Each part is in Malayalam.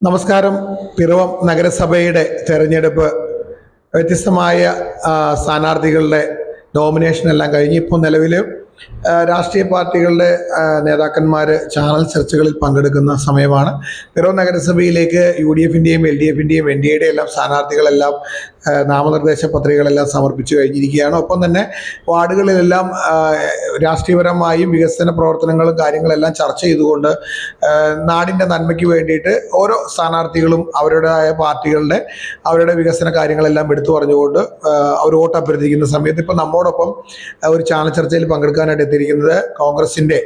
നമസ്കാരം. പിറവം നഗരസഭയുടെ തെരഞ്ഞെടുപ്പ് വ്യത്യസ്തമായ സ്ഥാനാർത്ഥികളുടെ നോമിനേഷൻ എല്ലാം കഴിഞ്ഞ് ഇപ്പോൾ നിലവിൽ രാഷ്ട്രീയ പാർട്ടികളുടെ നേതാക്കന്മാർ ചാനൽ ചർച്ചകളിൽ പങ്കെടുക്കുന്ന സമയമാണ്. പിറവം നഗരസഭയിലേക്ക് UDFൻ്റെയും LDFൻ്റെയും NDAയുടെ എല്ലാം സ്ഥാനാർത്ഥികളെല്ലാം നാമനിർദ്ദേശ പത്രികകളെല്ലാം സമർപ്പിച്ചു കഴിഞ്ഞിരിക്കുകയാണ്. ഒപ്പം തന്നെ വാർഡുകളിലെല്ലാം രാഷ്ട്രീയപരമായും വികസന പ്രവർത്തനങ്ങളും കാര്യങ്ങളെല്ലാം ചർച്ച ചെയ്തുകൊണ്ട് നാടിൻ്റെ നന്മയ്ക്ക് വേണ്ടിയിട്ട് ഓരോ സ്ഥാനാർത്ഥികളും അവരുടേതായ പാർട്ടികളുടെ അവരുടെ വികസന കാര്യങ്ങളെല്ലാം എടുത്തു പറഞ്ഞുകൊണ്ട് അവർ വോട്ട് അഭ്യർത്ഥിക്കുന്ന സമയത്ത് ഇപ്പോൾ നമ്മോടൊപ്പം ഒരു ചാനൽ ചർച്ചയിൽ പങ്കെടുക്കാനായിട്ട് എത്തിയിരിക്കുന്നത് കോൺഗ്രസിൻ്റെ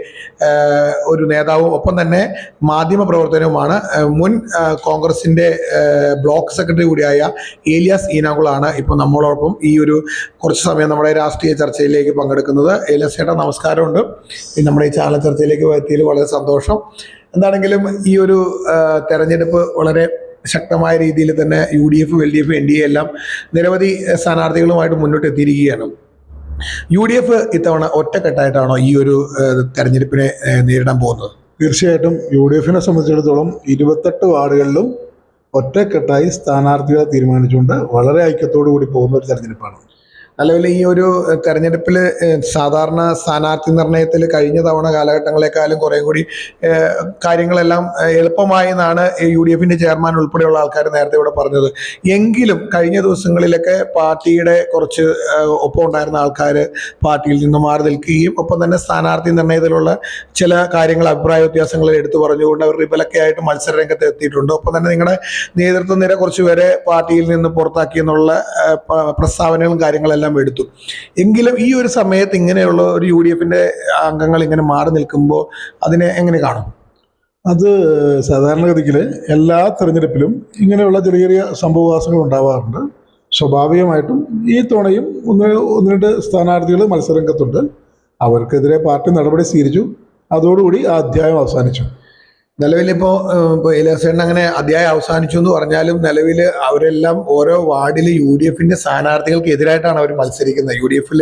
ഒരു നേതാവും ഒപ്പം തന്നെ മാധ്യമ പ്രവർത്തനവുമാണ്. മുൻ കോൺഗ്രസിൻ്റെ ബ്ലോക്ക് സെക്രട്ടറി കൂടിയായ ഏലിയാസ് ഈനാകുളാണ് ഇപ്പോൾ നമ്മളോടൊപ്പം ഈ ഒരു കുറച്ച് സമയം നമ്മുടെ രാഷ്ട്രീയ ചർച്ചയിലേക്ക് പങ്കെടുക്കുന്നത്. ഏലിയാസ് ചേട്ടാ, നമസ്കാരമുണ്ട്. നമ്മുടെ ഈ ചാനൽ ചർച്ചയിലേക്ക് എത്തിയതിൽ വളരെ സന്തോഷം. എന്താണെങ്കിലും ഈ ഒരു തെരഞ്ഞെടുപ്പ് വളരെ ശക്തമായ രീതിയിൽ തന്നെ UDF, LDF, NDA എല്ലാം നിരവധി സ്ഥാനാർത്ഥികളുമായിട്ട് മുന്നോട്ട് എത്തിയിരിക്കുകയാണ്. UDF ഇത്തവണ ഒറ്റക്കെട്ടായിട്ടാണോ ഈ ഒരു തെരഞ്ഞെടുപ്പിനെ നേരിടാൻ പോകുന്നത്? തീർച്ചയായിട്ടും UDFനെ സംബന്ധിച്ചിടത്തോളം 28 വാർഡുകളിലും ഒറ്റക്കെട്ടായി സ്ഥാനാർത്ഥികളെ തീരുമാനിച്ചുകൊണ്ട് വളരെ ഐക്യത്തോടു കൂടി പോകുന്ന ഒരു തെരഞ്ഞെടുപ്പാണ്. നിലവിൽ ഈ ഒരു തെരഞ്ഞെടുപ്പിൽ സാധാരണ സ്ഥാനാർത്ഥി നിർണയത്തിൽ കഴിഞ്ഞ തവണ കാലഘട്ടങ്ങളെക്കാളും കുറേ കൂടി കാര്യങ്ങളെല്ലാം എളുപ്പമായി എന്നാണ് UDFൻ്റെ ചെയർമാൻ ഉൾപ്പെടെയുള്ള ആൾക്കാർ നേരത്തെ ഇവിടെ പറഞ്ഞത്. എങ്കിലും കഴിഞ്ഞ ദിവസങ്ങളിലൊക്കെ പാർട്ടിയുടെ കുറച്ച് ഒപ്പം ഉണ്ടായിരുന്ന ആൾക്കാർ പാർട്ടിയിൽ നിന്ന് മാറി നിൽക്കുകയും ഒപ്പം തന്നെ സ്ഥാനാർത്ഥി നിർണയത്തിലുള്ള ചില കാര്യങ്ങൾ അഭിപ്രായ വ്യത്യാസങ്ങൾ എടുത്തു പറഞ്ഞുകൊണ്ട് അവർ റിബലൊക്കെയായിട്ട് മത്സര രംഗത്ത് എത്തിയിട്ടുണ്ട്. ഒപ്പം തന്നെ നിങ്ങളുടെ നേതൃത്വ നിര കുറച്ച് പേരെ പാർട്ടിയിൽ നിന്ന് പുറത്താക്കിയെന്നുള്ള പ്രസ്താവനകളും കാര്യങ്ങളെല്ലാം എടുത്തു. എങ്കിലും ഈ ഒരു സമയത്ത് ഇങ്ങനെയുള്ള ഒരു UDFൻ്റെ അംഗങ്ങൾ ഇങ്ങനെ മാറി നിൽക്കുമ്പോൾ അതിനെ എങ്ങനെ കാണും? അത് സാധാരണഗതിയിൽ എല്ലാ തെരഞ്ഞെടുപ്പിലും ഇങ്ങനെയുള്ള ചെറിയ ചെറിയ സംഭവവാസങ്ങൾ ഉണ്ടാവാറുണ്ട്. സ്വാഭാവികമായിട്ടും ഈ തവണയും ഒന്ന് രണ്ട് സ്ഥാനാർത്ഥികൾ മത്സരരംഗത്തുണ്ട്. അവർക്കെതിരെ പാർട്ടി നടപടി സ്വീകരിച്ചു. അതോടുകൂടി ആ അധ്യായം അവസാനിച്ചു. നിലവിലിപ്പോൾ ഏലിയാസേട്ടൻ അങ്ങനെ അധ്യായം അവസാനിച്ചു എന്ന് പറഞ്ഞാലും നിലവിൽ അവരെല്ലാം ഓരോ വാർഡിൽ UDFൻ്റെ സ്ഥാനാർത്ഥികൾക്ക് എതിരായിട്ടാണ് അവർ മത്സരിക്കുന്നത്. UDFിൽ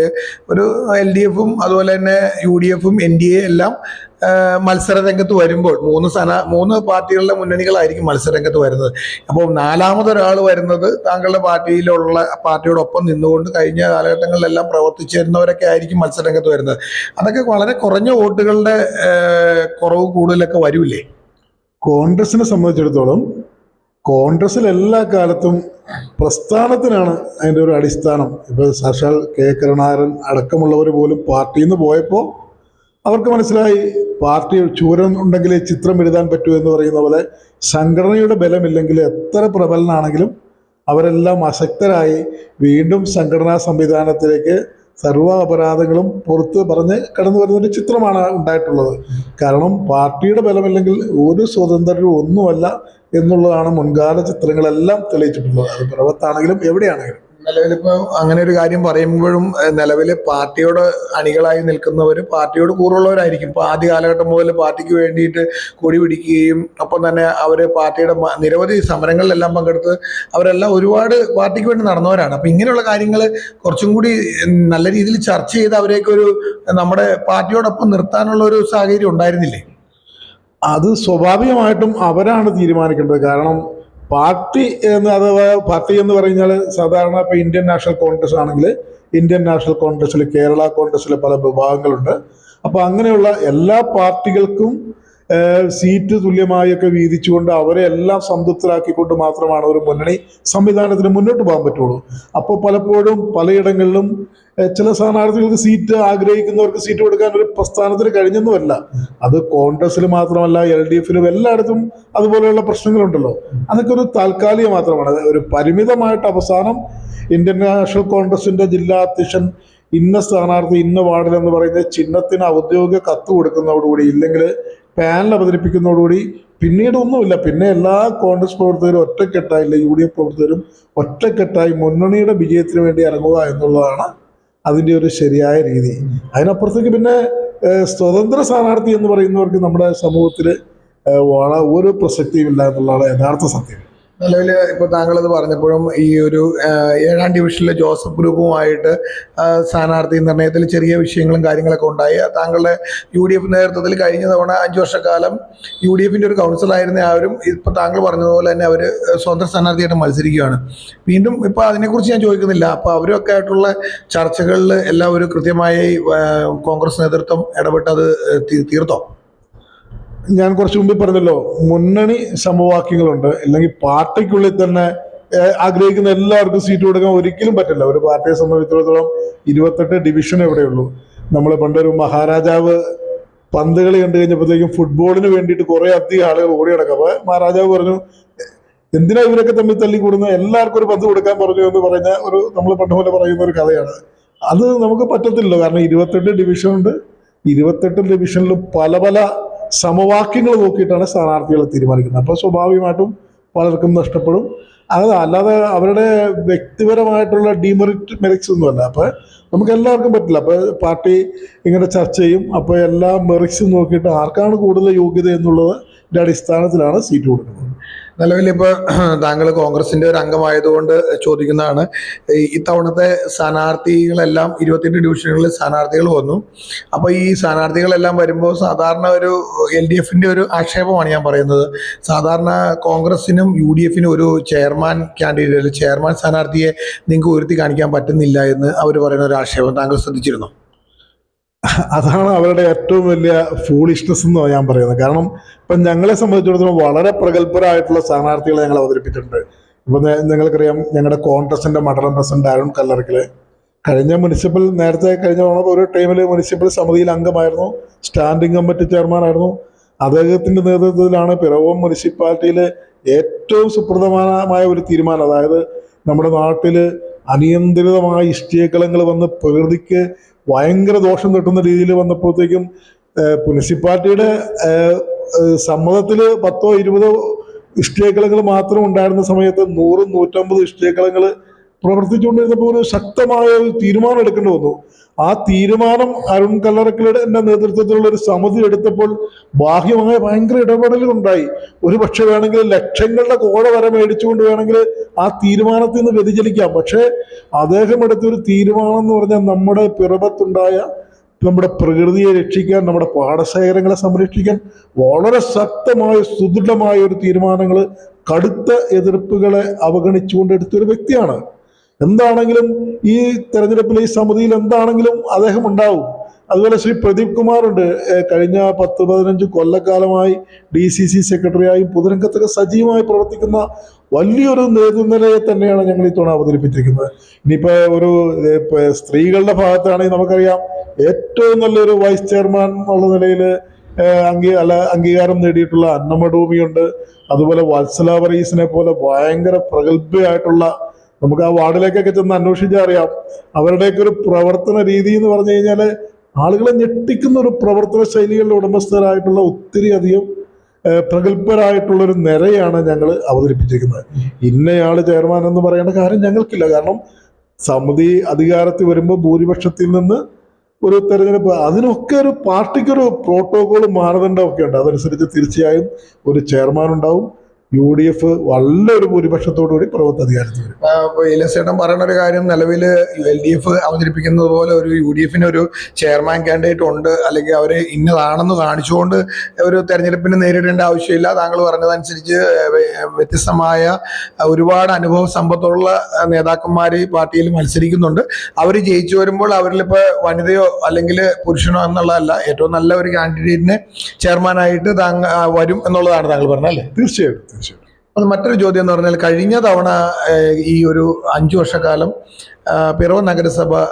ഒരു LDFും അതുപോലെ തന്നെ UDFും NDA എല്ലാം മത്സര രംഗത്ത് വരുമ്പോൾ മൂന്ന് പാർട്ടികളുടെ മുന്നണികളായിരിക്കും മത്സര രംഗത്ത് വരുന്നത്. അപ്പോൾ നാലാമതൊരാൾ വരുന്നത് താങ്കളുടെ പാർട്ടിയോടൊപ്പം നിന്നുകൊണ്ട് കഴിഞ്ഞ കാലഘട്ടങ്ങളിലെല്ലാം പ്രവർത്തിച്ചിരുന്നവരൊക്കെ ആയിരിക്കും മത്സര രംഗത്ത് വരുന്നത്. അതൊക്കെ വളരെ കുറഞ്ഞ വോട്ടുകളുടെ കുറവ് കൂടുതലൊക്കെ വരൂലേ? കോൺഗ്രസിനെ സംബന്ധിച്ചിടത്തോളം കോൺഗ്രസിൽ എല്ലാ കാലത്തും പ്രസ്ഥാനത്തിനാണ് അതിൻ്റെ ഒരു അടിസ്ഥാനം. ഇപ്പോൾ സാക്ഷാൽ K കരുണാകരൻ അടക്കമുള്ളവർ പോലും പാർട്ടിയിൽ നിന്ന് പോയപ്പോൾ അവർക്ക് മനസ്സിലായി പാർട്ടി ചൂരൻ ഉണ്ടെങ്കിൽ ചിത്രം എഴുതാൻ പറ്റൂ എന്ന് പറയുന്ന പോലെ സംഘടനയുടെ ബലമില്ലെങ്കിൽ എത്ര പ്രബലനാണെങ്കിലും അവരെല്ലാം അശക്തരായി വീണ്ടും സംഘടനാ സംവിധാനത്തിലേക്ക് സർവ്വ അപരാധങ്ങളും പുറത്ത് പറഞ്ഞ് കടന്നു വരുന്നൊരു ചിത്രമാണ് ഉണ്ടായിട്ടുള്ളത്. കാരണം പാർട്ടിയുടെ ബലമില്ലെങ്കിൽ ഒരു സ്വതന്ത്രരും ഒന്നുമല്ല എന്നുള്ളതാണ് മുൻകാല ചിത്രങ്ങളെല്ലാം തെളിയിച്ചിട്ടുള്ളത്. അത് പിറവത്താണെങ്കിലും എവിടെയാണെങ്കിലും. നിലവിലിപ്പോൾ അങ്ങനെ ഒരു കാര്യം പറയുമ്പോഴും നിലവിൽ പാർട്ടിയോട് അണികളായി നിൽക്കുന്നവർ പാർട്ടിയോട് കൂറുള്ളവരായിരിക്കും. ഇപ്പോൾ ആദ്യ കാലഘട്ടം മുതൽ പാർട്ടിക്ക് വേണ്ടിയിട്ട് കൊടി പിടിക്കുകയും ഒപ്പം തന്നെ അവർ പാർട്ടിയുടെ നിരവധി സമരങ്ങളിലെല്ലാം പങ്കെടുത്ത് അവരെല്ലാം ഒരുപാട് പാർട്ടിക്ക് വേണ്ടി നടന്നവരാണ്. അപ്പം ഇങ്ങനെയുള്ള കാര്യങ്ങൾ കുറച്ചും കൂടി നല്ല രീതിയിൽ ചർച്ച ചെയ്ത് അവരെയൊക്കെ ഒരു നമ്മുടെ പാർട്ടിയോടൊപ്പം നിർത്താനുള്ള ഒരു സാഹചര്യം ഉണ്ടായിരുന്നില്ലേ? അത് സ്വാഭാവികമായിട്ടും അവരാണ് തീരുമാനിക്കേണ്ടത്. കാരണം പാർട്ടി എന്ന് പറഞ്ഞാൽ സാധാരണ ഇപ്പോൾ ഇന്ത്യൻ നാഷണൽ കോൺഗ്രസ് ആണെങ്കിൽ ഇന്ത്യൻ നാഷണൽ കോൺഗ്രസ്സിൽ കേരള കോൺഗ്രസ്സിൽ പല വിഭാഗങ്ങളുണ്ട്. അപ്പോൾ അങ്ങനെയുള്ള എല്ലാ പാർട്ടികൾക്കും സീറ്റ് തുല്യമായൊക്കെ വീതിച്ചുകൊണ്ട് അവരെ എല്ലാം സംതൃപ്തരാക്കിക്കൊണ്ട് മാത്രമാണ് ഒരു മുന്നണി സംവിധാനത്തിന് മുന്നോട്ട് പോകാൻ പറ്റുള്ളൂ. അപ്പോൾ പലപ്പോഴും പലയിടങ്ങളിലും ചില സ്ഥാനാർത്ഥികൾക്ക് സീറ്റ് ആഗ്രഹിക്കുന്നവർക്ക് സീറ്റ് കൊടുക്കാൻ ഒരു പ്രസ്ഥാനത്തിന് കഴിഞ്ഞൊന്നുമല്ല. അത് കോൺഗ്രസ്സിൽ മാത്രമല്ല LDFിലും എല്ലായിടത്തും അതുപോലെയുള്ള പ്രശ്നങ്ങളുണ്ടല്ലോ. അതൊക്കെ ഒരു താൽക്കാലികം മാത്രമാണ്. ഒരു പരിമിതമായിട്ട് അവസാനം ഇന്ത്യൻ നാഷണൽ കോൺഗ്രസിൻ്റെ ജില്ലാ അധ്യക്ഷൻ ഇന്ന സ്ഥാനാർത്ഥി ഇന്ന വാർഡിലെന്ന് പറയുന്ന ചിഹ്നത്തിന് ഔദ്യോഗിക കത്ത് കൊടുക്കുന്നതോടുകൂടി ഇല്ലെങ്കിൽ പാനൽ അവതരിപ്പിക്കുന്നതോടുകൂടി പിന്നീട് ഒന്നുമില്ല. പിന്നെ എല്ലാ കോൺഗ്രസ് പ്രവർത്തകരും ഒറ്റക്കെട്ടായി, UDF പ്രവർത്തകരും ഒറ്റക്കെട്ടായി മുന്നണിയുടെ വിജയത്തിന് വേണ്ടി ഇറങ്ങുക എന്നുള്ളതാണ് അതിൻ്റെ ഒരു ശരിയായ രീതി. അതിനപ്പുറത്തേക്ക് പിന്നെ സ്വതന്ത്ര സ്ഥാനാർത്ഥി എന്ന് പറയുന്നവർക്ക് നമ്മുടെ സമൂഹത്തിൽ ഒരു പ്രസക്തിയും ഇല്ല എന്നുള്ളതാണ് യഥാർത്ഥ സത്യം. നിലവിൽ ഇപ്പോൾ താങ്കളത് പറഞ്ഞപ്പോഴും ഈ ഒരു 7ാം ഡിവിഷനിലെ ജോസഫ് ഗ്രൂപ്പുമായിട്ട് സ്ഥാനാർത്ഥി നിർണയത്തിൽ ചെറിയ വിഷയങ്ങളും കാര്യങ്ങളൊക്കെ ഉണ്ടായി. താങ്കളുടെ UDF നേതൃത്വത്തിൽ കഴിഞ്ഞ തവണ 5 വർഷക്കാലം UDFിൻ്റെ ഒരു കൗൺസിലായിരുന്ന അവരും ഇപ്പോൾ താങ്കൾ പറഞ്ഞതുപോലെ തന്നെ അവർ സ്വതന്ത്ര സ്ഥാനാർത്ഥിയായിട്ട് മത്സരിക്കുകയാണ്. വീണ്ടും ഇപ്പോൾ അതിനെക്കുറിച്ച് ഞാൻ ചോദിക്കുന്നില്ല. അപ്പോൾ അവരൊക്കെ ആയിട്ടുള്ള ചർച്ചകളിൽ എല്ലാം ഒരു കൃത്യമായി കോൺഗ്രസ് നേതൃത്വം ഇടപെട്ടത് തീർത്തോ? ഞാൻ കുറച്ച് മുമ്പ് പറഞ്ഞല്ലോ, മുന്നണി സമവാക്യങ്ങളുണ്ട്. അല്ലെങ്കിൽ പാർട്ടിക്കുള്ളിൽ തന്നെ ആഗ്രഹിക്കുന്ന എല്ലാവർക്കും സീറ്റ് കൊടുക്കാൻ ഒരിക്കലും പറ്റില്ല. ഒരു പാർട്ടിയെ സംബന്ധിച്ചിടത്തോളം 28 ഡിവിഷൻ എവിടെയുള്ളൂ. നമ്മൾ പണ്ടൊരു മഹാരാജാവ് പന്ത് കളി കണ്ടു കഴിഞ്ഞപ്പോഴത്തേക്കും ഫുട്ബോളിന് വേണ്ടിയിട്ട് കുറെ അധികം ആളുകൾ ഓടി നടക്കാം. അപ്പൊ മഹാരാജാവ് പറഞ്ഞു, എന്തിനാ ഇവരൊക്കെ തമ്മിൽ തല്ലിക്കൂടുന്നത്, എല്ലാവർക്കും ഒരു പന്ത് കൊടുക്കാൻ പറഞ്ഞു എന്ന് പറഞ്ഞ ഒരു നമ്മൾ പണ്ട് പോലെ പറയുന്ന ഒരു കഥയാണ്. അത് നമുക്ക് പറ്റത്തില്ലല്ലോ. കാരണം 28 ഡിവിഷൻ ഉണ്ട്. 28 ഡിവിഷനിലും പല പല സമവാക്യങ്ങൾ നോക്കിയിട്ടാണ് സ്ഥാനാർത്ഥികളെ തീരുമാനിക്കുന്നത്. അപ്പോൾ സ്വാഭാവികമായിട്ടും പലർക്കും നഷ്ടപ്പെടും. അത് അല്ലാതെ അവരുടെ വ്യക്തിപരമായിട്ടുള്ള മെറിറ്റ്സ് ഒന്നുമല്ല. അപ്പോൾ നമുക്ക് എല്ലാവർക്കും പറ്റില്ല. അപ്പോൾ പാർട്ടി ഇങ്ങനെ ചർച്ച ചെയ്യും. അപ്പോൾ എല്ലാ മെറിറ്റ്സും നോക്കിയിട്ട് ആർക്കാണ് കൂടുതൽ യോഗ്യത എന്നുള്ളതിൻ്റെ അടിസ്ഥാനത്തിലാണ് സീറ്റ് കൊടുക്കുന്നത്. നിലവിലിപ്പോൾ താങ്കൾ കോൺഗ്രസിൻ്റെ ഒരു അംഗമായതുകൊണ്ട് ചോദിക്കുന്നതാണ്. ഇത്തവണത്തെ സ്ഥാനാർത്ഥികളെല്ലാം 28 ഡിവിഷനുകളിൽ സ്ഥാനാർത്ഥികൾ വന്നു. അപ്പോൾ ഈ സ്ഥാനാർത്ഥികളെല്ലാം വരുമ്പോൾ സാധാരണ ഒരു LDFിൻ്റെ ഒരു ആക്ഷേപമാണ് ഞാൻ പറയുന്നത്. സാധാരണ കോൺഗ്രസിനും UDFിനും ഒരു ചെയർമാൻ കാൻഡിഡേറ്റ്, ചെയർമാൻ സ്ഥാനാർത്ഥിയെ നിങ്ങൾക്ക് ഉയർത്തി കാണിക്കാൻ പറ്റുന്നില്ല എന്ന് അവർ പറയുന്ന ഒരു ആക്ഷേപം താങ്കൾ ശ്രദ്ധിച്ചിരുന്നു? അതാണ് അവരുടെ ഏറ്റവും വലിയ ഫൂളിഷ്നെസ് എന്ന് ഞാൻ പറയുന്നത്. കാരണം ഇപ്പം ഞങ്ങളെ സംബന്ധിച്ചിടത്തോളം വളരെ പ്രഗത്ഭരായിട്ടുള്ള സ്ഥാനാർത്ഥികളെ ഞങ്ങൾ അവതരിപ്പിച്ചിട്ടുണ്ട്. ഇപ്പം നിങ്ങൾക്കറിയാം, ഞങ്ങളുടെ കോൺഗ്രസിന്റെ മണ്ഡലം പ്രസിഡന്റ് അരുൺ കല്ലറക്കല് നേരത്തെ കഴിഞ്ഞ ഒരു ടൈമിൽ മുനിസിപ്പൽ സമിതിയിൽ അംഗമായിരുന്നു, സ്റ്റാൻഡിംഗ് കമ്മിറ്റി ചെയർമാൻ ആയിരുന്നു. അദ്ദേഹത്തിന്റെ നേതൃത്വത്തിലാണ് പിറവം മുനിസിപ്പാലിറ്റിയിലെ ഏറ്റവും സുപ്രധാനമായ ഒരു തീരുമാനം, അതായത് നമ്മുടെ നാട്ടിൽ അനിയന്ത്രിതമായ ഇഷ്ടികകളങ്ങൾ വന്ന് പ്രകൃതിക്ക് ഭയങ്കര ദോഷം തട്ടുന്ന രീതിയിൽ വന്നപ്പോഴത്തേക്കും മുനിസിപ്പാലിറ്റിയുടെ സമ്മതത്തിൽ 10 20 ഇഷ്ടികകളങ്ങൾ മാത്രം ഉണ്ടായിരുന്ന സമയത്ത് 100 150 ഇഷ്ടികകളങ്ങൾ പ്രവർത്തിച്ചുകൊണ്ടിരുന്നപ്പോൾ ഒരു ശക്തമായ ഒരു തീരുമാനം എടുക്കേണ്ടി വന്നു. ആ തീരുമാനം അരുൺ കല്ലറക്കലുടെ നേതൃത്വത്തിലുള്ള ഒരു സമിതി എടുത്തപ്പോൾ ബാഹ്യമായ ഭയങ്കര ഇടപെടലുണ്ടായി. ഒരു പക്ഷെ വേണമെങ്കിൽ ലക്ഷങ്ങളുടെ കോഴ വരെ മേടിച്ചുകൊണ്ട് വേണമെങ്കിൽ ആ തീരുമാനത്തിൽ നിന്ന് വ്യതിചലിക്കാം. പക്ഷേ അദ്ദേഹം എടുത്തൊരു തീരുമാനം എന്ന് പറഞ്ഞാൽ നമ്മുടെ പിറവത്തുണ്ടായ നമ്മുടെ പ്രകൃതിയെ രക്ഷിക്കാൻ, നമ്മുടെ പാടശേഖരങ്ങളെ സംരക്ഷിക്കാൻ വളരെ ശക്തമായ സുദൃഢമായ ഒരു തീരുമാനങ്ങൾ കടുത്ത എതിർപ്പുകളെ അവഗണിച്ചുകൊണ്ട് എടുത്തൊരു വ്യക്തിയാണ്. എന്താണെങ്കിലും ഈ തെരഞ്ഞെടുപ്പിൽ ഈ സമിതിയിൽ എന്താണെങ്കിലും അദ്ദേഹം ഉണ്ടാവും. അതുപോലെ ശ്രീ പ്രദീപ് കുമാർ ഉണ്ട്. കഴിഞ്ഞ 10-15 കൊല്ലക്കാലമായി DCC സെക്രട്ടറിയായും പൊതുരംഗത്തൊക്കെ സജീവമായി പ്രവർത്തിക്കുന്ന വലിയൊരു നേതൃനിരയെ തന്നെയാണ് ഞങ്ങൾ ഇത്തവണ അവതരിപ്പിച്ചിരിക്കുന്നത്. ഇനിയിപ്പോ ഒരു സ്ത്രീകളുടെ ഭാഗത്താണെങ്കിൽ നമുക്കറിയാം, ഏറ്റവും നല്ലൊരു വൈസ് ചെയർമാൻ എന്നുള്ള നിലയിൽ അംഗീകാരം നേടിയിട്ടുള്ള അന്നമഡൂമിയുണ്ട്. അതുപോലെ വത്സല വറീസിനെ പോലെ ഭയങ്കര പ്രഗത്ഭയായിട്ടുള്ള, നമുക്ക് ആ വാർഡിലേക്കൊക്കെ ചെന്ന് അന്വേഷിച്ചാൽ അറിയാം, അവരുടെയൊക്കെ ഒരു പ്രവർത്തന രീതി എന്ന് പറഞ്ഞു കഴിഞ്ഞാൽ ആളുകളെ ഞെട്ടിക്കുന്ന ഒരു പ്രവർത്തന ശൈലികളുടെ ഉടമസ്ഥരായിട്ടുള്ള ഒത്തിരി അധികം പ്രഗത്ഭരായിട്ടുള്ളൊരു നിരയാണ് ഞങ്ങൾ അവതരിപ്പിച്ചിരിക്കുന്നത്. ഇന്നയാൾ ചെയർമാൻ എന്ന് പറയേണ്ട കാര്യം ഞങ്ങൾക്കില്ല. കാരണം സമിതി അധികാരത്തിൽ വരുമ്പോൾ ഭൂരിപക്ഷത്തിൽ നിന്ന് ഒരു തെരഞ്ഞെടുപ്പ്, അതിനൊക്കെ ഒരു പാർട്ടിക്കൊരു പ്രോട്ടോകോളും മാനദണ്ഡമൊക്കെ ഉണ്ട്. അതനുസരിച്ച് തീർച്ചയായും ഒരു ചെയർമാൻ ഉണ്ടാവും. UDF നല്ലൊരു ഭൂരിപക്ഷത്തോടുകൂടി പ്രവർത്തന അധികാരത്തിൽ വരും. ഇലസേട്ടൻ പറയുന്ന ഒരു കാര്യം, നിലവിൽ LDF അവതരിപ്പിക്കുന്നത് പോലെ ഒരു UDFിന് ഒരു ചെയർമാൻ കാൻഡിഡേറ്റ് ഉണ്ട്, അല്ലെങ്കിൽ അവർ ഇന്നതാണെന്ന് കാണിച്ചുകൊണ്ട് ഒരു തെരഞ്ഞെടുപ്പിന് നേരിടേണ്ട ആവശ്യമില്ല. താങ്കൾ പറഞ്ഞതനുസരിച്ച് വ്യത്യസ്തമായ ഒരുപാട് അനുഭവ സമ്പത്തുള്ള നേതാക്കന്മാർ ഈ പാർട്ടിയിൽ മത്സരിക്കുന്നുണ്ട്. അവർ ജയിച്ചു വരുമ്പോൾ അവരിലിപ്പോൾ വനിതയോ അല്ലെങ്കിൽ പുരുഷനോ എന്നുള്ളതല്ല, ഏറ്റവും നല്ല ഒരു കാൻഡിഡേറ്റിനെ ചെയർമാനായിട്ട് വരും എന്നുള്ളതാണ് താങ്കൾ പറഞ്ഞത് അല്ലേ? തീർച്ചയായിട്ടും. അത് മറ്റൊരു ചോദ്യം എന്ന് പറഞ്ഞാൽ, കഴിഞ്ഞ തവണ ഈ ഒരു 5 വർഷക്കാലം പിറവം നഗരസഭ